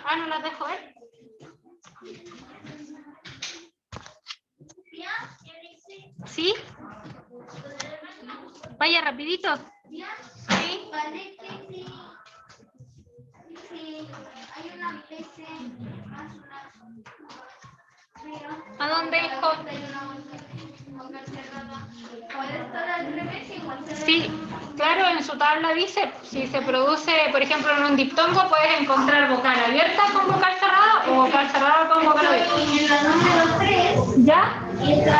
Ah, no las dejo ver. ¿Sí? Vaya rapidito. ¿Sí? Hay una PC más ¿A dónde, hijo? ¿Puede estar al revés igual? Sí, claro, en su tabla dice, si se produce, por ejemplo, en un diptongo, puedes encontrar vocal abierta con vocal cerrada o vocal cerrada con vocal abierta. En la número 3, ¿Ya? y en la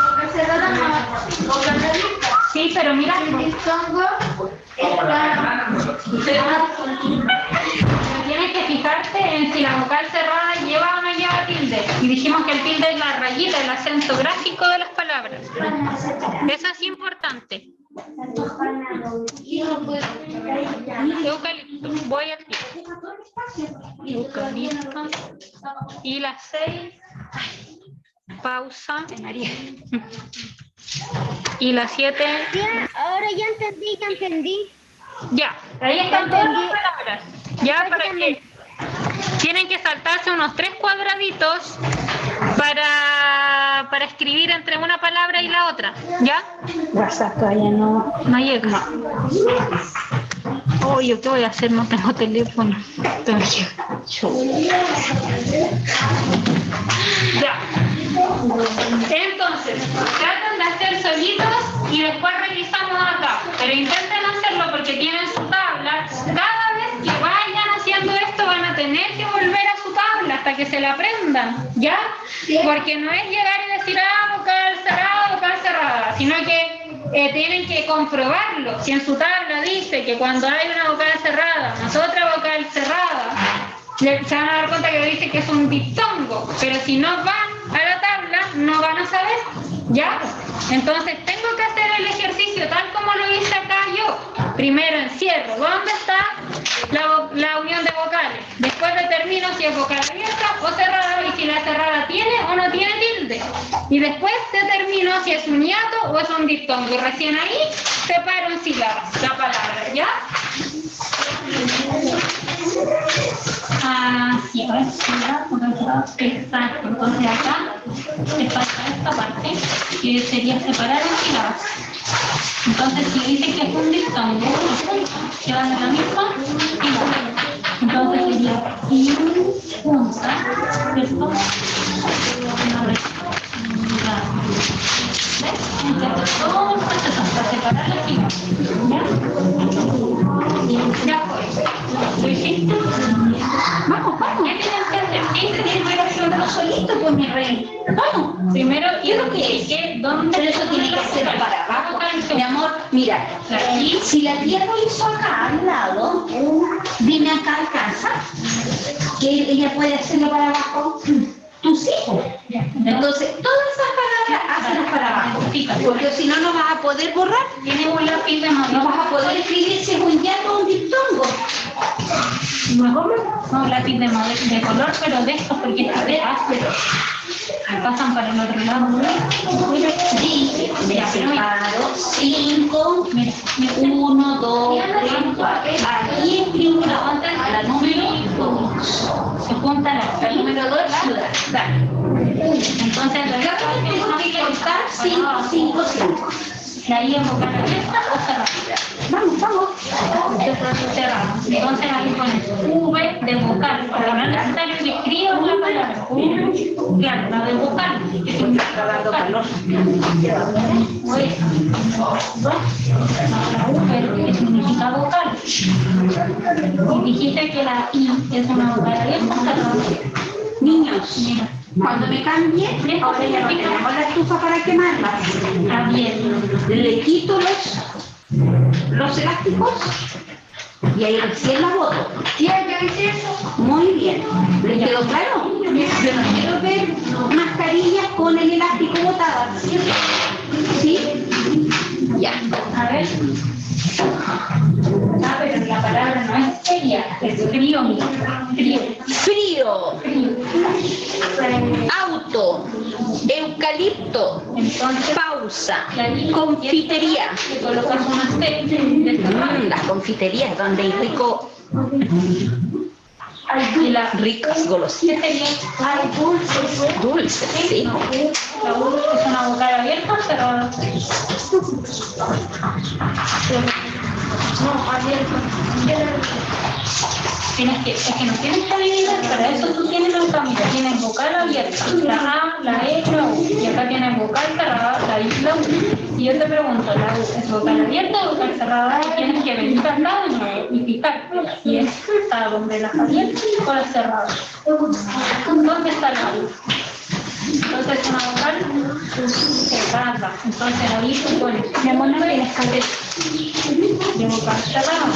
vocal cerrada no, vocal abierta. Sí, pero mira, El diptongo está... tienes que fijarte en si la vocal cerrada lleva o no lleva tilde. Y dijimos que el tilde es la rayita, el acento gráfico de las palabras. palabras. Eso es importante. Eucalipto, voy al pie. Eucalipto. Y las 6, pausa. Y las 7. Ya, ahora ya entendí. Ya, ahí están todas las palabras. Ya, para que tienen que saltarse unos 3 cuadraditos para escribir entre una palabra y la otra. ¿Ya? WhatsApp todavía no llega. Oh, ¿yo qué voy a hacer? No tengo teléfono. Ya. Entonces, tratan de hacer solitos y después revisamos acá. Pero intenten hacerlo porque tienen su tabla. Cada vez que vayan haciendo esto van a tener que volver a su tabla hasta que se la aprendan. ¿Ya? Porque no es llegar y decir, vocal cerrada, sino que tienen que comprobarlo. Si en su tabla dice que cuando hay una vocal cerrada, más otra vocal cerrada, se van a dar cuenta que dice que es un diptongo, pero si no van a la tabla, no van a saber, ¿ya? Entonces tengo que hacer el ejercicio tal como lo hice acá yo. Primero encierro, ¿dónde está la unión de vocales? Después determino si es vocal abierta o cerrada y si la cerrada tiene o no tiene tilde. Y después determino si es un hiato o es un diptongo. Y recién ahí separo en sílabas la palabra, ¿ya? Sí, a ver, exacto. Entonces acá te falta esta parte que sería separar en sílabas. Entonces si dice que es un diptongo, que va a ser la misma, entonces sería punta, ¿cierto? Entonces todo el proceso para separar las sílabas, ¿ya? Ya fue. ¿Lo hiciste? Vamos. ¿Qué tienes que hacer? Tienes que ir haciéndolo solito, pues mi rey. Vamos. Primero, quiero que ¿dónde? Pero eso tiene que ser para abajo. Mi amor, mira, si la tía lo hizo acá al lado, dime acá alcanza, que ella puede hacerlo para abajo. Tus hijos. Entonces, todas esas palabras hácelas para abajo. Porque si no, no vas a poder borrar. Tienes un lápiz de madera. No vas a poder escribir si es un hiato o un diptongo. No, lápiz de madera de color, pero de estos porque está de áspero. Pasan para el otro lado. Sí, me separo 5, 1, 2, 3, 4. Aquí escribo la número 2. Se junta la número 2 es ciudad. Dale. Entonces, Tengo que contar 5, 5, 5. de ahí en vocal abierta o cerrada. Vamos. Cerrada. Entonces ahí pones V de vocal, para no es necesario que escribas la palabra. Claro, la de vocal, que significa dando calor. La V, que significa vocal. Y dijiste que la I es una vocal abierta o cerrada. Niños, cuando me cambie, ahora ya no tenemos la estufa para quemarla. Está bien. Le quito los elásticos y ahí recién la boto. Tía, ¿qué hice eso? Muy bien. ¿Les quedó claro? Yo no quiero ver mascarillas con el elástico botado. ¿Sí? Ya. A ver. Pero la palabra no es seria, es frío. Frío. Auto. Eucalipto. Entonces, Pausa. Confitería. le colocas una C. Las confiterías donde hay Y la ricas golosinas. ¿qué sería? Dulces, sí. La U es una vocal abierta o cerrada. No, abierto. Es que no tienes que adivinar, para eso tú tienes un camino. Tienes vocal abierta, la A, la E, la U. Y acá tienes vocal cerrada, la I, la U. Y yo te pregunto, ¿la U es vocal abierta o vocal cerrada? Y tienes que venir acá y fijar. Y está donde las abiertas o las cerradas. ¿Dónde está la U? Entonces una vocal cerrada. Entonces ahí tú pones, mi amor, no tienes caleta de vocal cerrada.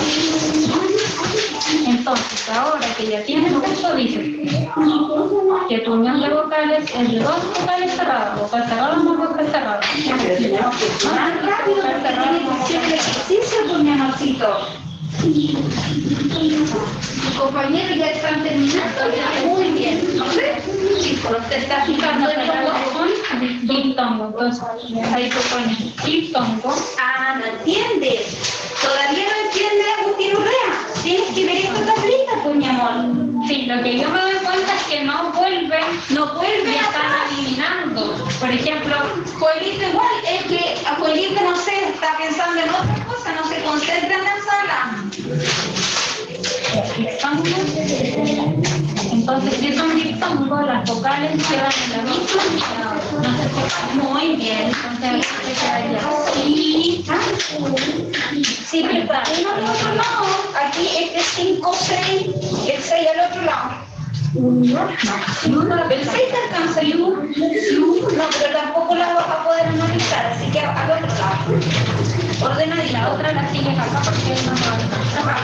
Entonces ahora que ya tienes esto, dices que tu unión de vocales es de dos vocales cerradas, vocal cerrado más vocal cerrado. Ejercicio, pues mi amorcito. Tus compañeros ya están terminando, ya muy bien, ¿no sé? Sí, pero te estás fijando en los con Diptongo, entonces ahí tú pones diptongo. Ah, no entiendes. Todavía no entiendes, Agustín Urrea. Tienes que ver esta tablita, pues mi amor. Sí, lo que yo me doy cuenta es que no vuelven y están eliminando. Por ejemplo, Juelito igual, es que a Juelito no sé, está pensando en otra cosa, no se concentra en la sala. entonces si son diptongos, las vocales quedan en la misma, no se separan. Muy bien. Entonces se quedaría. Sí, verdad. Uno al otro lado. Aquí este 5, 6, el 6 al otro lado. El 6 te alcanza y uno. No, pero tampoco la vas a poder analizar, así que al otro lado. Ordena y la otra la sigues acá porque no va a alcanzar.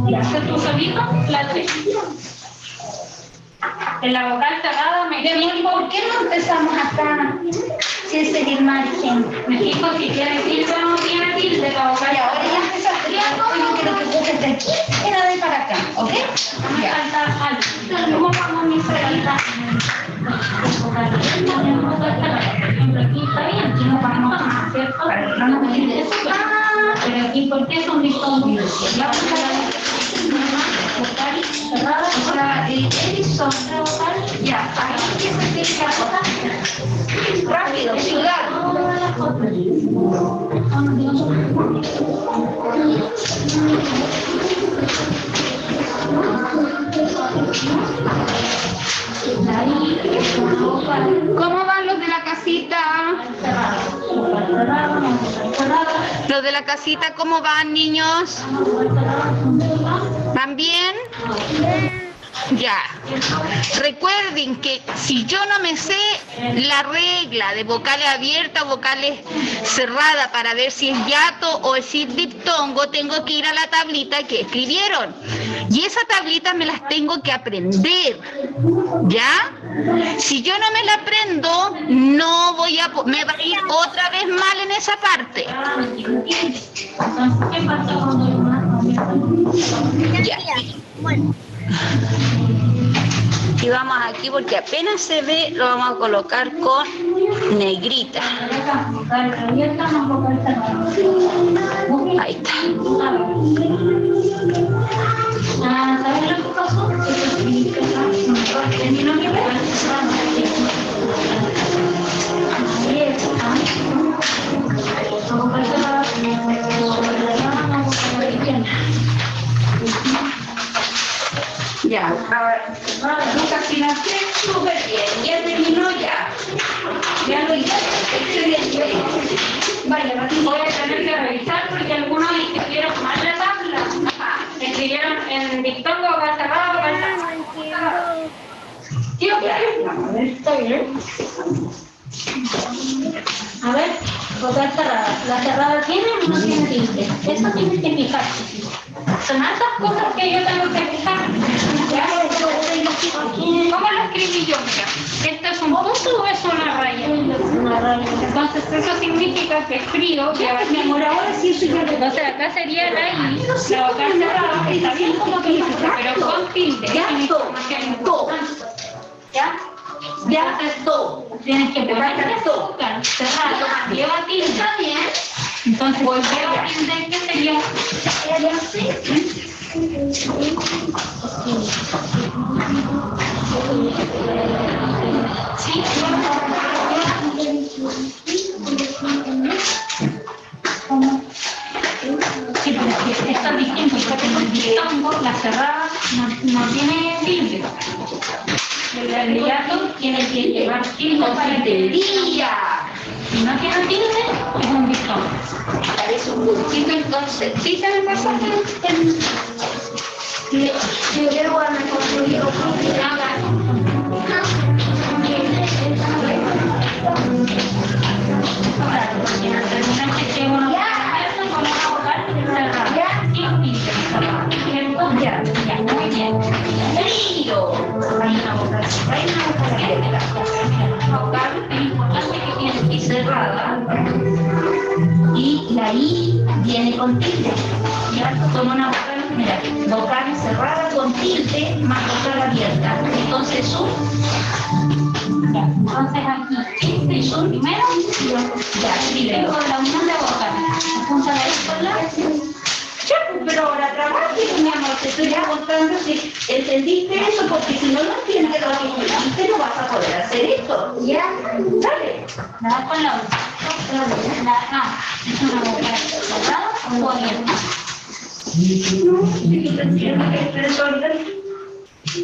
Y hacer tú solito la 3. En la vocal cerrada me fijo. ¿Por qué no empezamos acá sin seguir margen? Me fijo si tiene tilde o no tiene tilde la vocal. Y ahora ya empezaste. Yo quiero que busques de aquí en de para acá, ¿ok? Me falta algo. ¿Cómo vamos mis regalitas? Por ejemplo, aquí está bien, si no vamos a hacer para que no nos quede eso. Pero aquí, ¿por qué son diptongos? La vocal cerrada, Ahora, Edison, ya, ahí empieza a decir la cosa. Rápido, ciudad. ¿Cómo van los de la casita? Los de la casita, ¿cómo van, niños? ¿Van bien? Ya. Recuerden que si yo no me sé la regla de vocales abiertas o vocales cerradas para ver si es hiato o si es diptongo, tengo que ir a la tablita que escribieron. Y esa tablita me las tengo que aprender. ¿Ya? Si yo no me la aprendo, no voy a, me va a ir otra vez mal en esa parte. Ya. Bueno. Y vamos aquí porque apenas se ve, lo vamos a colocar con negrita. Ahí está. ¿Sabes lo que pasó? Ya, ahora, Lucas financié súper bien, ya terminó ya. Ya lo hice, excelente. Vaya, voy a tener que revisar porque algunos escribieron mal la tabla. Escribieron en diptongo, vocal cerrado, vocal cerrado. ¿Qué otra? A ver, está bien. A ver, vocal cerrada. ¿La cerrada tiene o no tiene tilde? Eso tienes que fijarse. Son hartas cosas que yo tengo que fijar. ¿Cómo lo escribí yo? Mira, ¿esto es un punto o es una raya? Una raya. Entonces eso significa que escribo, que mi amor ahora sí soy yo. Entonces acá sería la I, la vocal cerrada, está bien como que pero con tilde. Ya, todo. ¿Ya? Ya, todo. Tienes que poner todo. Cerrado, lleva tilde. Está bien. Entonces, lleva tilde, ¿qué sería? Sí. Sí, pero esto es distinto, porque en el diptongo, la cerrada no tiene tilde. El hiato tiene que llevar tilde para que día. Si no tiene tilde, es un diptongo. Parece un puntito, entonces. ¿Sí se me pasó? Yo quiero guardar con Y la I viene con tilde, ¿ya? Con una vocal, mira, vocal cerrada con tilde más vocal abierta. Entonces Ya, entonces aquí, es un primero, ya, primero. con la unión de vocales. Apunta ahí con la. Ya, pues, pero ahora trabaje, mi amor, te estoy preguntando si entendiste eso, porque si no lo entiendes lo que entendiste, no vas a poder hacer esto. ¿Ya? Dale. La da con la U. La A es una vocal cerrada o abierta.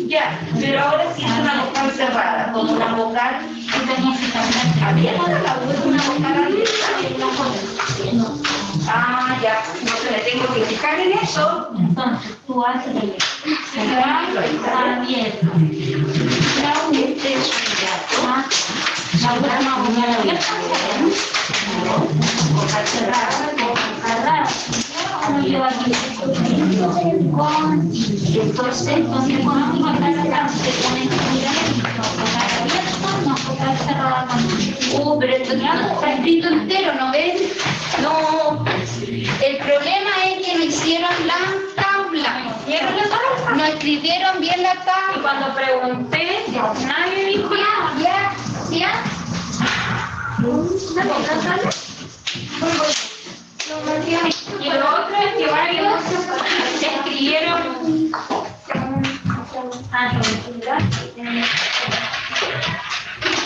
Ya, pero ahora sí es una vocal cerrada, con una vocal abierta, la U es una vocal abierta. Ah, ya, entonces me tengo que fijar en eso. Entonces, tú haces cerrada, abierta. La U es un gato. La última vocal abierta. Vocal cerrada, Cerrada. Uno lleva aquí con entonces, con un vocal acá se pone vocal abierto, no vocal cerrada con pero esto ya está escrito entero, ¿no ven? No, el problema es que no hicieron la tabla. ¿Hicieron la tabla? No escribieron bien la Y tabla. cuando pregunté, nadie dijo nada. ¿Ya? Y lo otro es que varios escribieron.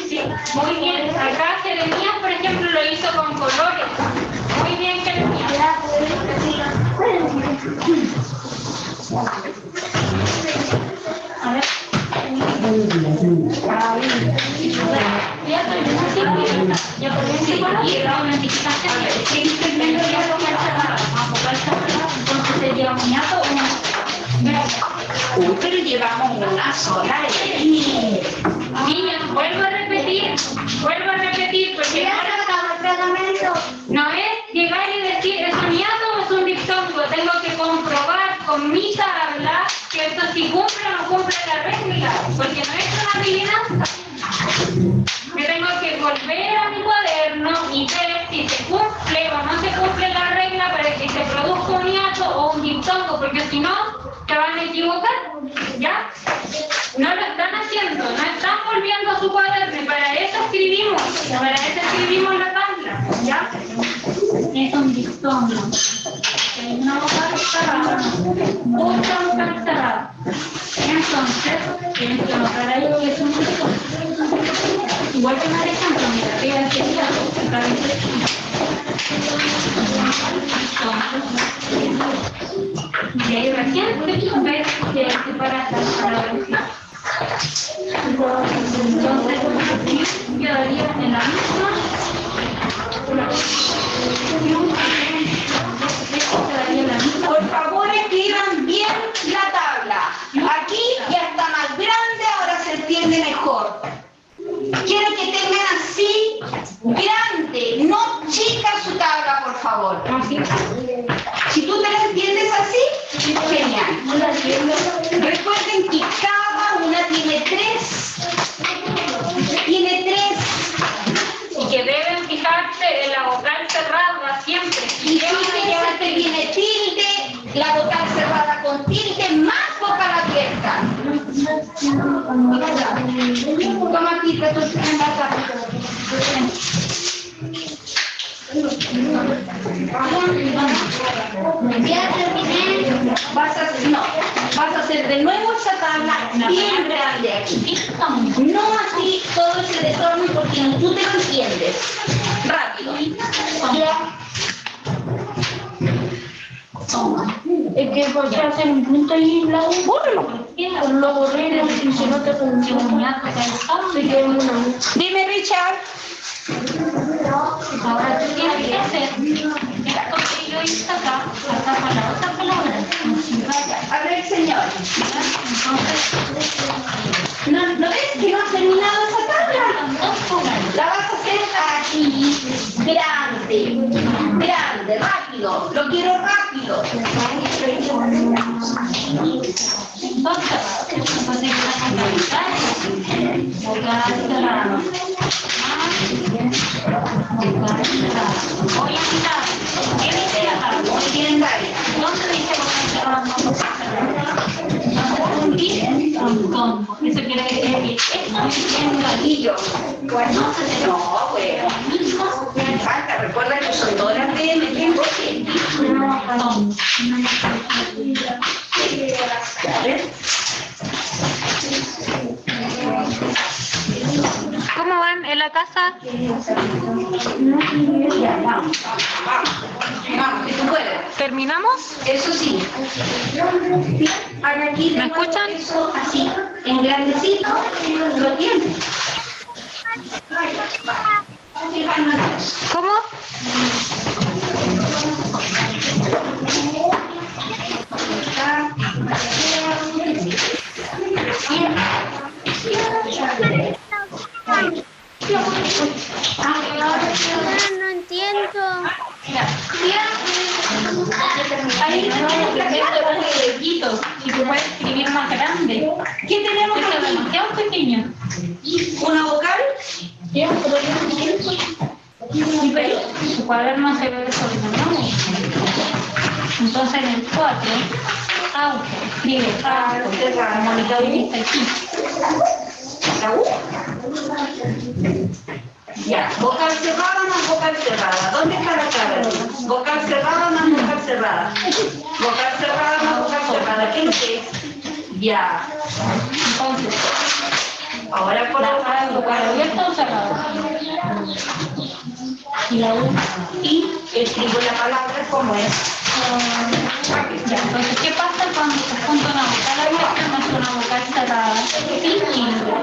Sí, muy bien. Acá Jeremías, por ejemplo, lo hizo con colores. Muy bien, Jeremías. A ver. Ya por entonces sería un hiato Uy, pero llevamos una sola. Niños, vuelvo a repetir, porque no es llegar y decir es un hiato o es un diptongo, tengo que comprobar con mi tabla que esto sí cumple o no cumple la regla, porque no es una adivinanza. Yo tengo que volver a mi cuaderno y ver si se cumple o no se cumple la regla para que se produzca un hiato o un diptongo, porque si no, te van a equivocar, ¿ya? No lo están haciendo, no están volviendo a su cuaderno y para eso escribimos la tabla, ¿ya? Es un diptongo. Una vocal cerrada, otra vocal cerrada. Entonces, tienes que anotar ahí que es un diptongo. Igual que me ejemplo, mira, te voy a decir acá dice y ahí recién ves que separas las palabras. Entonces, quedaría en la misma. Por favor, escriban bien la tabla. Aquí ya está más grande, ahora se entiende mejor. Quiero que tengan así grande, no chica su tabla, por favor. Si tú te la entiendes así, genial. Recuerden que cada una tiene tres. Y que deben fijarse en la vocal cerrada siempre. Y fíjense que tiene tilde, la vocal cerrada con tilde, más vocal abierta. Toma aquí, que tú tienes la tabla. Ya terminé. Vas a hacer de nuevo esa tabla bien grande aquí. No así todo ese desorden porque tú te lo entiendes. Rápido. Ya. Es que por qué hacen un punto ahí la U, bórralo. Lo borré y si no te funciona. Dime, Richard. Ahora tú tienes que hacer esto que yo hice acá para la otra palabra. A ver, señor. Entonces, ¿No ves que no has terminado esa tabla? dos vocales. La vas a hacer aquí. grande, grande, rápido, lo quiero rápido. Entonces, vocal cerrado. Vocal cerrado. Voy a quitar. ¿Qué dice acá? Muy bien, Daria. ¿Dónde dice vocal cerrado? Con. Eso quiere decir que esto es un gatillo. Bueno, no, bueno. Me falta, recuerda que son todas las de tiempo. ¿Cómo van en la casa? Vamos, que tú puedes. ¿Terminamos? Eso sí. Ahora aquí ¿Me escuchan? eso así, en grandecito, lo tienes. ¿Cómo? No entiendo. Ahí tenemos el huequito y tú puedes escribir más grande. ¿Qué tenemos Esto es aquí? demasiado pequeño. ¿Una vocal? Su cuaderno se ve desordenado. Entonces en el 4, auto, escribe auto, comunicado y está aquí. ¿La U? Ya, vocal cerrada más vocal cerrada. ¿Dónde está la cara? Vocal cerrada más vocal cerrada. Vocal cerrada más vocal cerrada. ¿Qué es lo que es? Ya. Entonces, Ahora por la la A vocal abierta o cerrada. Y la U. y escribo la palabra como es. Ya, entonces, ¿qué pasa cuando se junta una vocal abierta más una vocal cerrada? Distinto,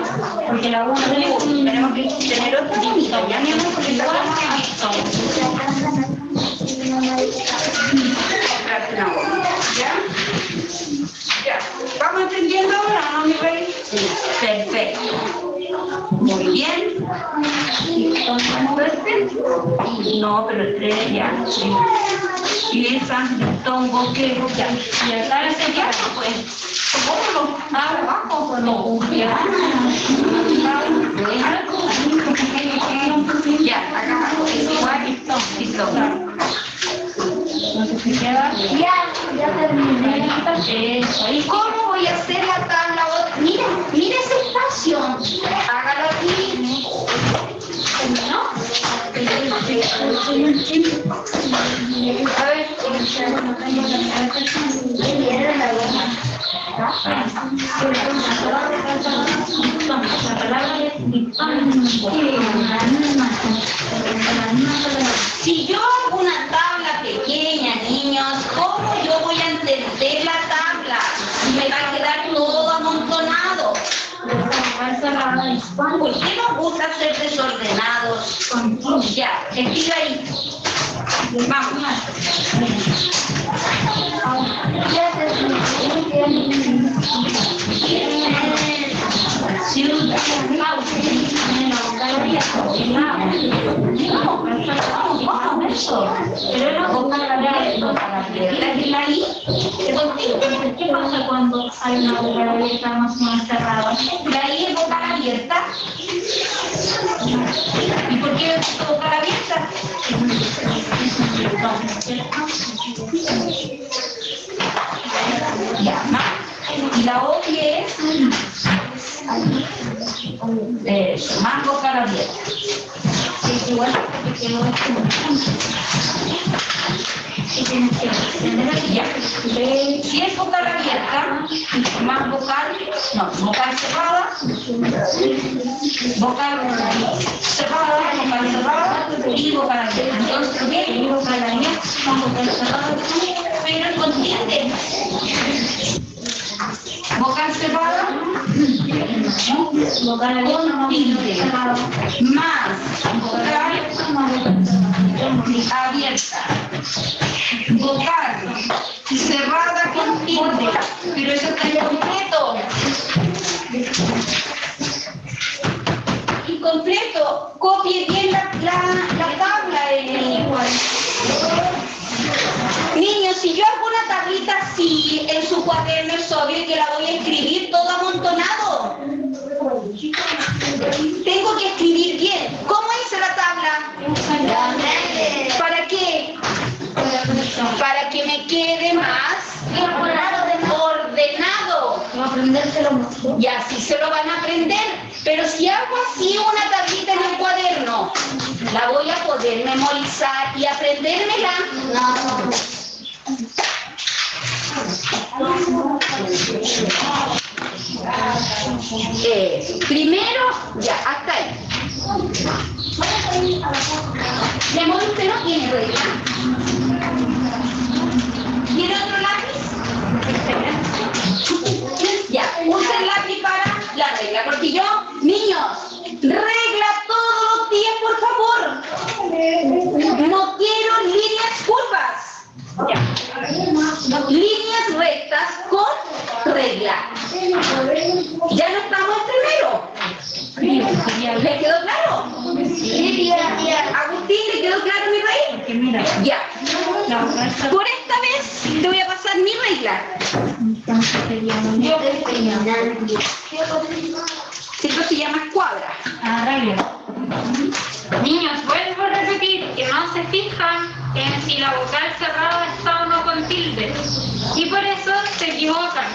porque la U no es un Tenemos que tener otro dictón, ya mismo porque está igual que dictón. ¿Ya? Ya. ¿Vamos entendiendo ahora, no, mi rey? Perfecto. Muy bien. No, pero el 3 ya. Y esa, dictón, boquero, ya. Y acá ese ya, Pues, ¿cómo lo abajo con los ya, acá abajo. Es igual, dictón. dictón. Entonces se queda Ya terminé. eso. ¿Y cómo voy a hacer la tabla? Mira, mira ese espacio. Hágalo aquí. ¿No? A ver. La palabra es dictón. Si yo hago una tabla pequeña, niños, ¿cómo yo voy a entender la tabla? Me va a quedar todo amontonado. ¿Por qué nos gusta ser desordenados? Ya, escribe ahí. Vamos. Pero era vocal abierta. ¿Qué pasa cuando hay una vocal abierta más o menos cerrada? La I es vocal abierta. ¿Y por qué es vocal abierta? Ya, más. Y la O que es eso, más vocal abierta. Igual que quedó Ya. Si es vocal abierta, más vocal, no, vocal cerrada, vocal cerrada y vocal abierta. Entonces, ¿qué? Vocal abierta, más vocal cerrada, pero el contiende. Vocal cerrada, vocal abierta más vocal abierta. Vocal cerrada con tilde, pero eso está incompleto. Incompleto. Copie bien la tabla, así en su cuaderno es obvio que la voy a escribir todo amontonado. Tengo que escribir bien. ¿Cómo hice la tabla? ¿Para qué? Para que me quede más ordenado. Y así se lo van a aprender. Pero si hago así una tablita en el cuaderno, ¿la voy a poder memorizar y aprendérmela? No. Primero, ya, hasta ahí. Mi amor, ¿usted no tiene regla? ¿Quiere otro lápiz? Ya, usa el lápiz para la regla, porque yo, niños, regla todos los días, por favor. No quiero líneas curvas. Ya. Líneas rectas con regla. ¿Ya no estamos en primero? ¿Le quedó claro? Sí, Agustín, ¿le quedó claro mi regla? Ya. Por esta vez te voy a pasar mi regla. Esto se llama escuadra. Niños, vuelvo a repetir que no se fijan en si la vocal cerrada está o no con tilde. Y por eso se equivocan.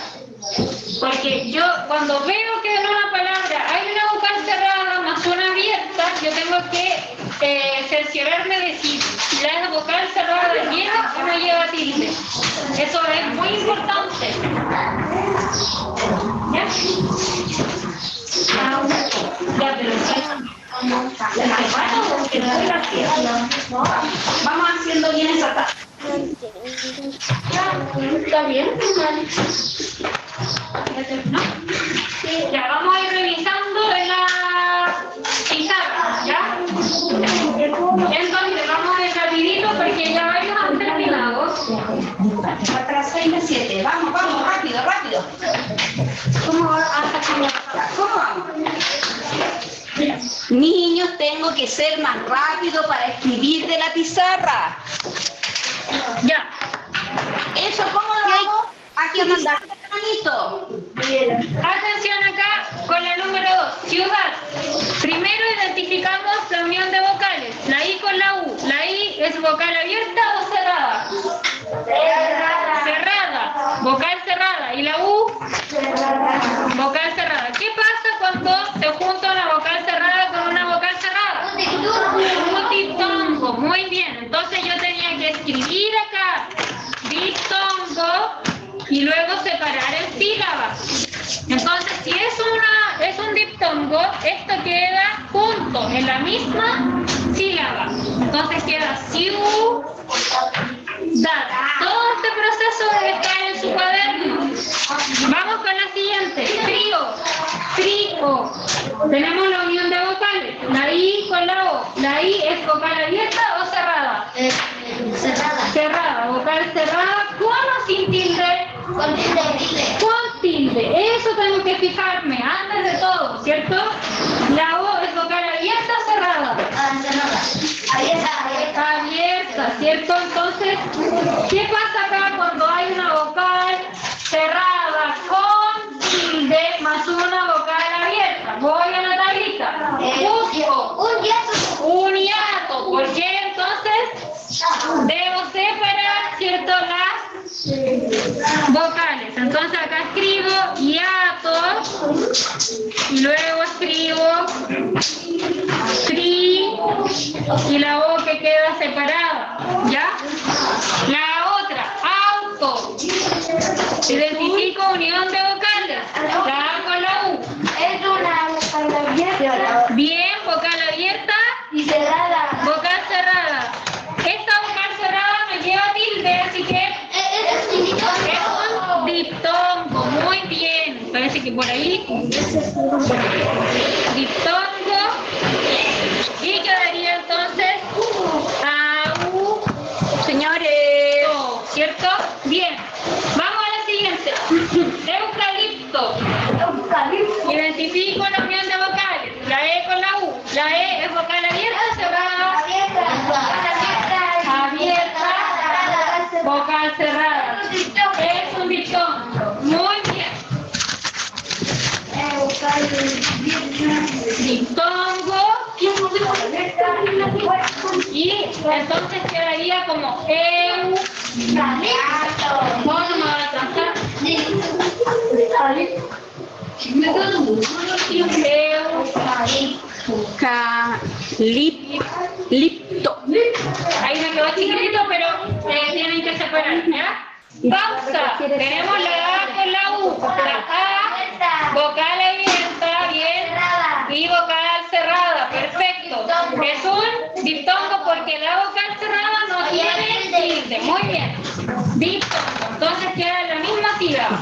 Porque yo cuando veo que en una palabra hay una vocal cerrada más una abierta, yo tengo que cerciorarme de si la vocal cerrada lleva o no lleva tilde. Eso es muy importante. ¿Ya? Vamos haciendo bien esa tabla. ¿Está bien? Ya vamos a ir revisando en la pizarra, ¿ya? Entonces vamos a ir rapidito porque ya varios han terminado. Atrás 6-7. Vamos, rápido. ¿Cómo vamos? Niños, tengo que ser más rápido para escribir de la pizarra. Ya. ¿Eso cómo lo hago? Aquí mandar. Atención acá con la número 2, ciudad. Primero identificamos la unión de vocales, la I con la U. ¿La I es vocal abierta o cerrada? Cerrada, vocal cerrada. ¿Y la U? Vocal cerrada. ¿Qué pasa cuando se junta una vocal cerrada con una vocal cerrada? Un diptongo. Muy bien, entonces yo tenía que escribir acá diptongo y luego separar en sílabas. Entonces, si es un diptongo, esto queda junto, en la misma sílaba. Entonces queda ciudad. Todo este proceso debe estar en su cuaderno. Vamos con la siguiente. Frío. Tenemos la unión de vocales. La I con la O. ¿La I es vocal abierta o cerrada? Cerrada. Vocal cerrada. ¿Con o sin tilde? Con tilde. Eso tengo que fijarme antes de todo, ¿cierto? La O es vocal abierta o cerrada. Abierta, ¿cierto? Entonces, ¿qué pasa acá cuando hay una vocal cerrada con tilde más una vocal abierta? Voy a la tablita. Busco un hiato. ¿Por qué entonces debo separar, ¿cierto? Las vocales. Entonces acá escribo hiato y luego escribo tri y la O que queda separada, ¿ya? La otra, auto. Identifico unión de vocales. La A con la U. Es una vocal abierta. Bien, vocal abierta. Y cerrada. Vocal cerrada. Esta vocal cerrada no lleva tilde, así que es un diptongo. Muy bien. Parece que por ahí. Diptongo. Y quedaría entonces AU. Señores. ¿Cierto? Bien. Vamos a la siguiente. Eucalipto. Identifico la unión de vocales. La E con la U. La E es vocal abierta o cerrada. Abierta. Vocal cerrada. Es un diptongo. Muy bien. Diptongo. Y entonces quedaría como eu. ¿Cómo no me va a alcanzar? Lipto. Ahí me quedó chiquitito, pero tienen que separar, ¿ya? Pausa. Tenemos la A con la U. La A, vocal abierta, bien. Y vocal cerrada, perfecto. Es un diptongo porque la vocal cerrada no tiene tilde. Muy bien. Diptongo. Entonces queda la misma sílaba.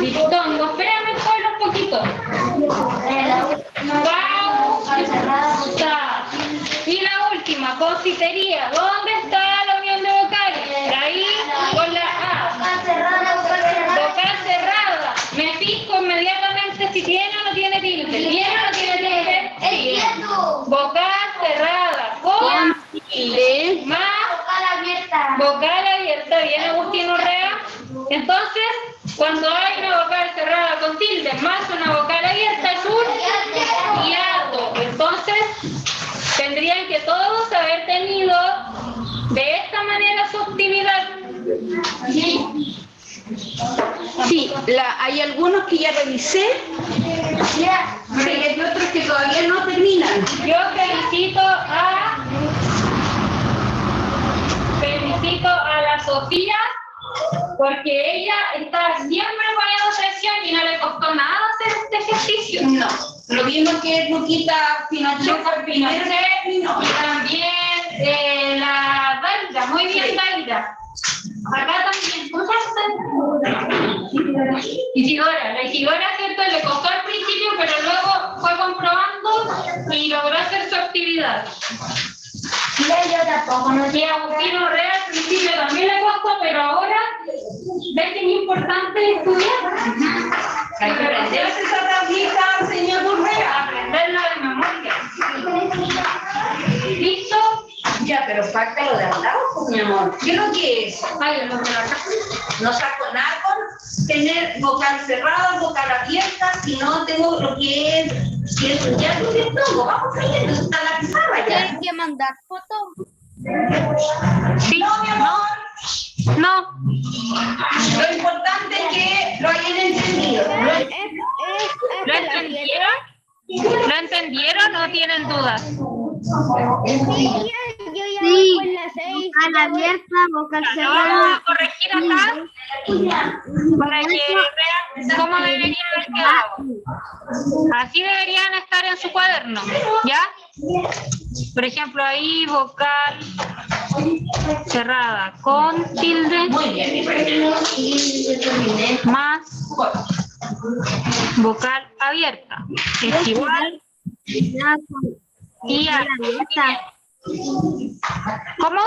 Diptongo. Espérame, solo un poquito. Pausa. Y la última, confitería. ¿Dónde está la unión de vocales? La I con la A. Vocal cerrada. Me fijo inmediatamente si tiene o no tiene tilde. ¿Tiene o no tiene tilde? Sí. Vocal cerrada. Con tilde. Más vocal abierta. Bien, Agustín Urrea. Entonces, cuando hay una vocal cerrada con tilde más una vocal abierta es un hiato. Entonces, tendrían que todos haber tenido de esta manera su actividad. Sí, hay algunos que ya revisé. Sí, hay otros que todavía no terminan. Yo felicito a la Sofía porque ella está siempre poniendo atención y no le costó nada hacer este ejercicio. No, lo mismo que Luquita Pinochet Y también la Daida, muy bien Daida. Acá también, Isidora, la Isidora, ¿cierto? Le costó al principio, pero luego fue comprobando y logró hacer su actividad. Yo tampoco, no Y a Agustín Urrea al principio también le costó, pero ahora ves que es importante estudiar. Hay que aprenderse esa tablita, señor Urrea. Aprenderla de memoria. ¿Listo? Ya, pero falta lo de abajo, mi amor. ¿Qué es lo que es? Ay, lo de la casa. No saco nada con tener vocal cerrada, vocal abierta, si no tengo lo que es ya lo que tengo. Vamos a ir, está la pizarra ya. ¿Tienes que mandar fotos? Sí, No, mi amor. no. Lo importante es que lo hayan entendido. ¿Lo entendieron? ¿Lo entendieron o tienen dudas? Sí, yo ya voy con la 6. Vocal abierta, vocal Lo vamos cerrada. a corregir acá para que vean cómo debería haber quedado. Así deberían estar en su cuaderno, ¿ya? Por ejemplo, ahí vocal cerrada con tilde Muy bien. más vocal abierta. Es igual y a... ¿Cómo?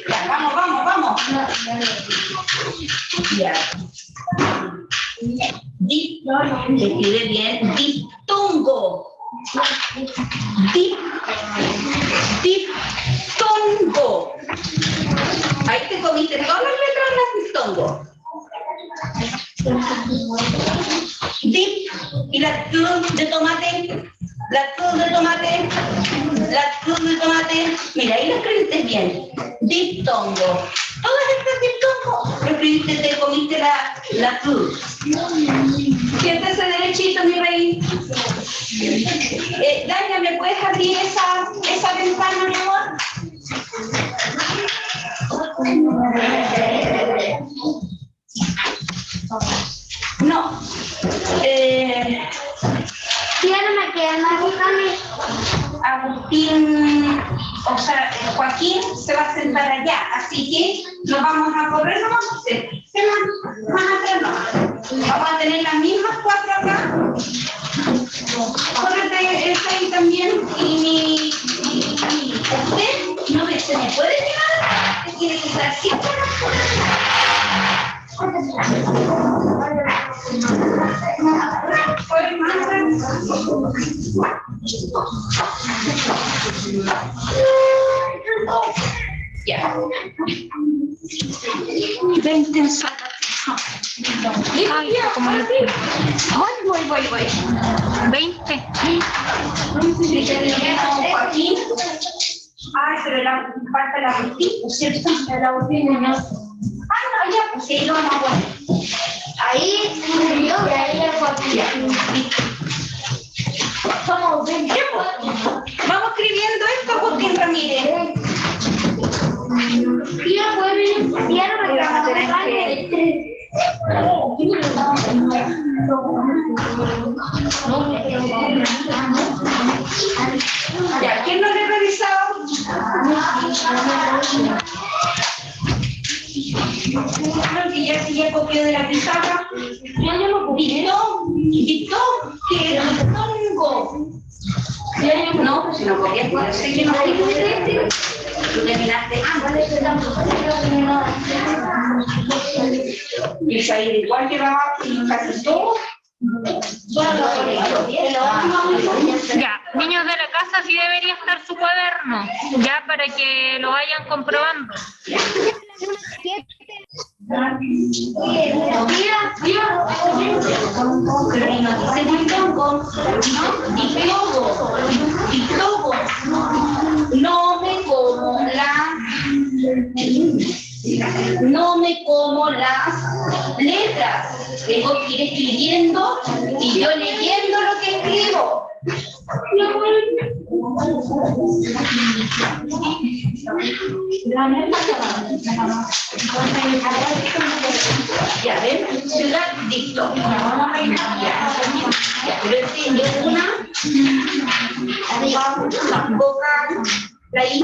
Ya, vamos. Ya. Escribe bien. Diptongo. Diptongo. Ahí te comiste todas las letras de diptongo. Dip y la cruz de tomate. La cruz de tomate. Mira, ahí lo escribiste bien. Diptongo. Todas estas diptongo. Lo escribiste, te comiste la cruz. Siéntese derechito, mi rey. Dalia, ¿me puedes abrir esa ventana, mi amor? No. no me quedan más vocales. Agustín, o sea, Joaquín se va a sentar allá, así que nos vamos a correr nomás. Vamos a tener las mismas 4 acá. Córrete esta ahí también y usted no se me puede llevar, te tiene que dar siempre las Ya. 20 en sala. Ay, como lo tengo. Voy. 20. Joaquín. Ay, pero falta la Agustín, ¿cierto? La Agustín no. No, ya, pues sí, no, bueno. Ahí, y ahí el Joaquín. Somos 20. Vamos escribiendo esto, Joaquín Ramírez. Ya, ¿quién no le revisaba? Creo que ya copió de la pizarra. Ya lo copié. Dictó que era tongo. No, pues si no copié, pues sé que no copié. Tú terminaste y salir igual que va casi todo. Ya, niños de la casa, sí debería estar su cuaderno, ya para que lo vayan comprobando. No me como las letras. Tengo que ir escribiendo y yo leyendo lo que escribo. Ya ven, ciudad dicto. Ya, pero es una boca, la I.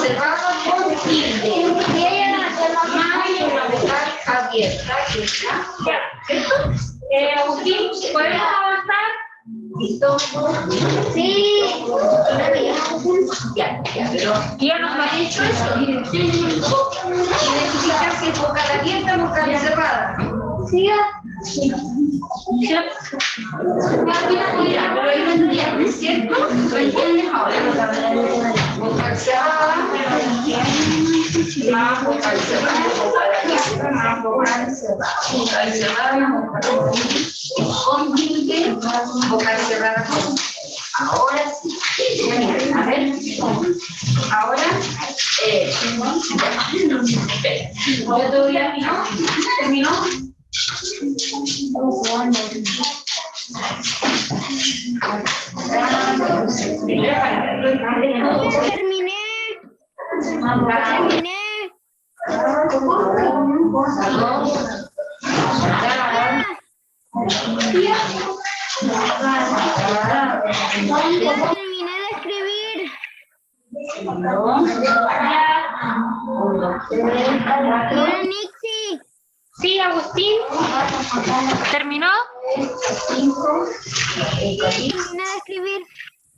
Cerrada con tilde. Y ella la una vocal abierta. Ya. Agustín, ¿podemos avanzar? ¿Listo? Sí. Ya, pero Ya nos va. hecho eso. Identificar si es vocal abierta o vocal cerrada. Sí. Pero ahí no entiendes, ¿cierto? ¿Lo entiendes ahora? Vocal cerrada, más vocal cerrada, más vocal cerrada, con tilde, vocal cerrada. Ahora sí. A ver. Ahora, yo todavía terminó. Terminé. Ya terminé de escribir. Mira, Nixie. Sí, Agustín. ¿Terminó? Terminé de escribir.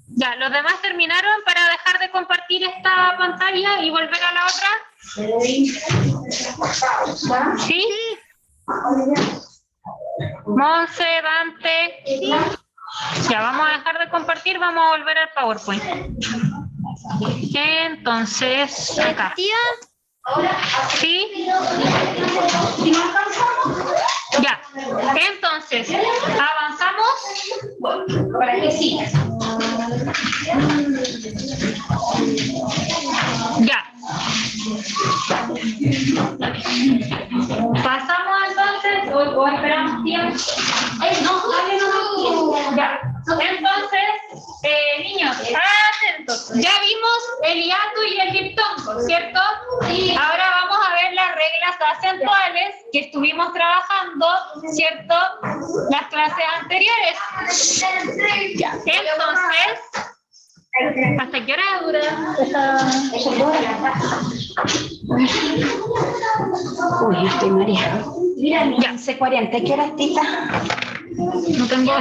Ya, los demás terminaron para dejar de compartir esta pantalla y volver a la otra. ¿Sí? Monse, Dante. Sí. Ya, vamos a dejar de compartir, vamos a volver al PowerPoint. Entonces, acá. Tía. ¿Sí? Ya. Entonces, avanzamos. Para que sigas. Ya. Pasamos entonces, o esperamos tiempo. No, dale no. Ya. Entonces, niños, atentos. Ya vimos el hiato y el diptongo, ¿cierto? Sí. Ahora vamos a ver las reglas acentuales que estuvimos trabajando, ¿cierto? Las clases anteriores. Ya. Entonces, ¿hasta qué hora dura Uy, estoy mareada. Mira, Ya. 11:40. ¿Qué hora, tita? No tengo.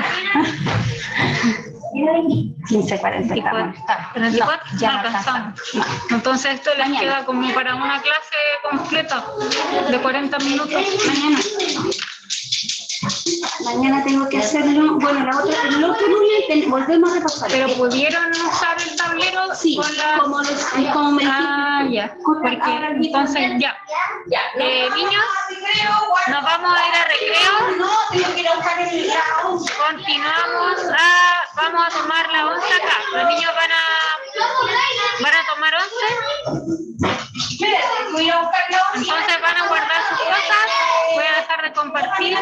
15:40 estamos. 34, Ya no no alcanzamos. No. Entonces esto les Mañana. queda como para una clase completa de 40 minutos. Mañana tengo que hacerlo. Bueno, el otro lunes volvemos a repasar. Pero pudieron usar el tablero Sí, con la... como me ya. Porque entonces ya. Niños, nos vamos a ir a recreo. No, tengo que ir a buscar el grado. Continuamos vamos a tomar la once acá. Los niños van a tomar once. Entonces van a guardar sus cosas. Voy a dejar de compartir.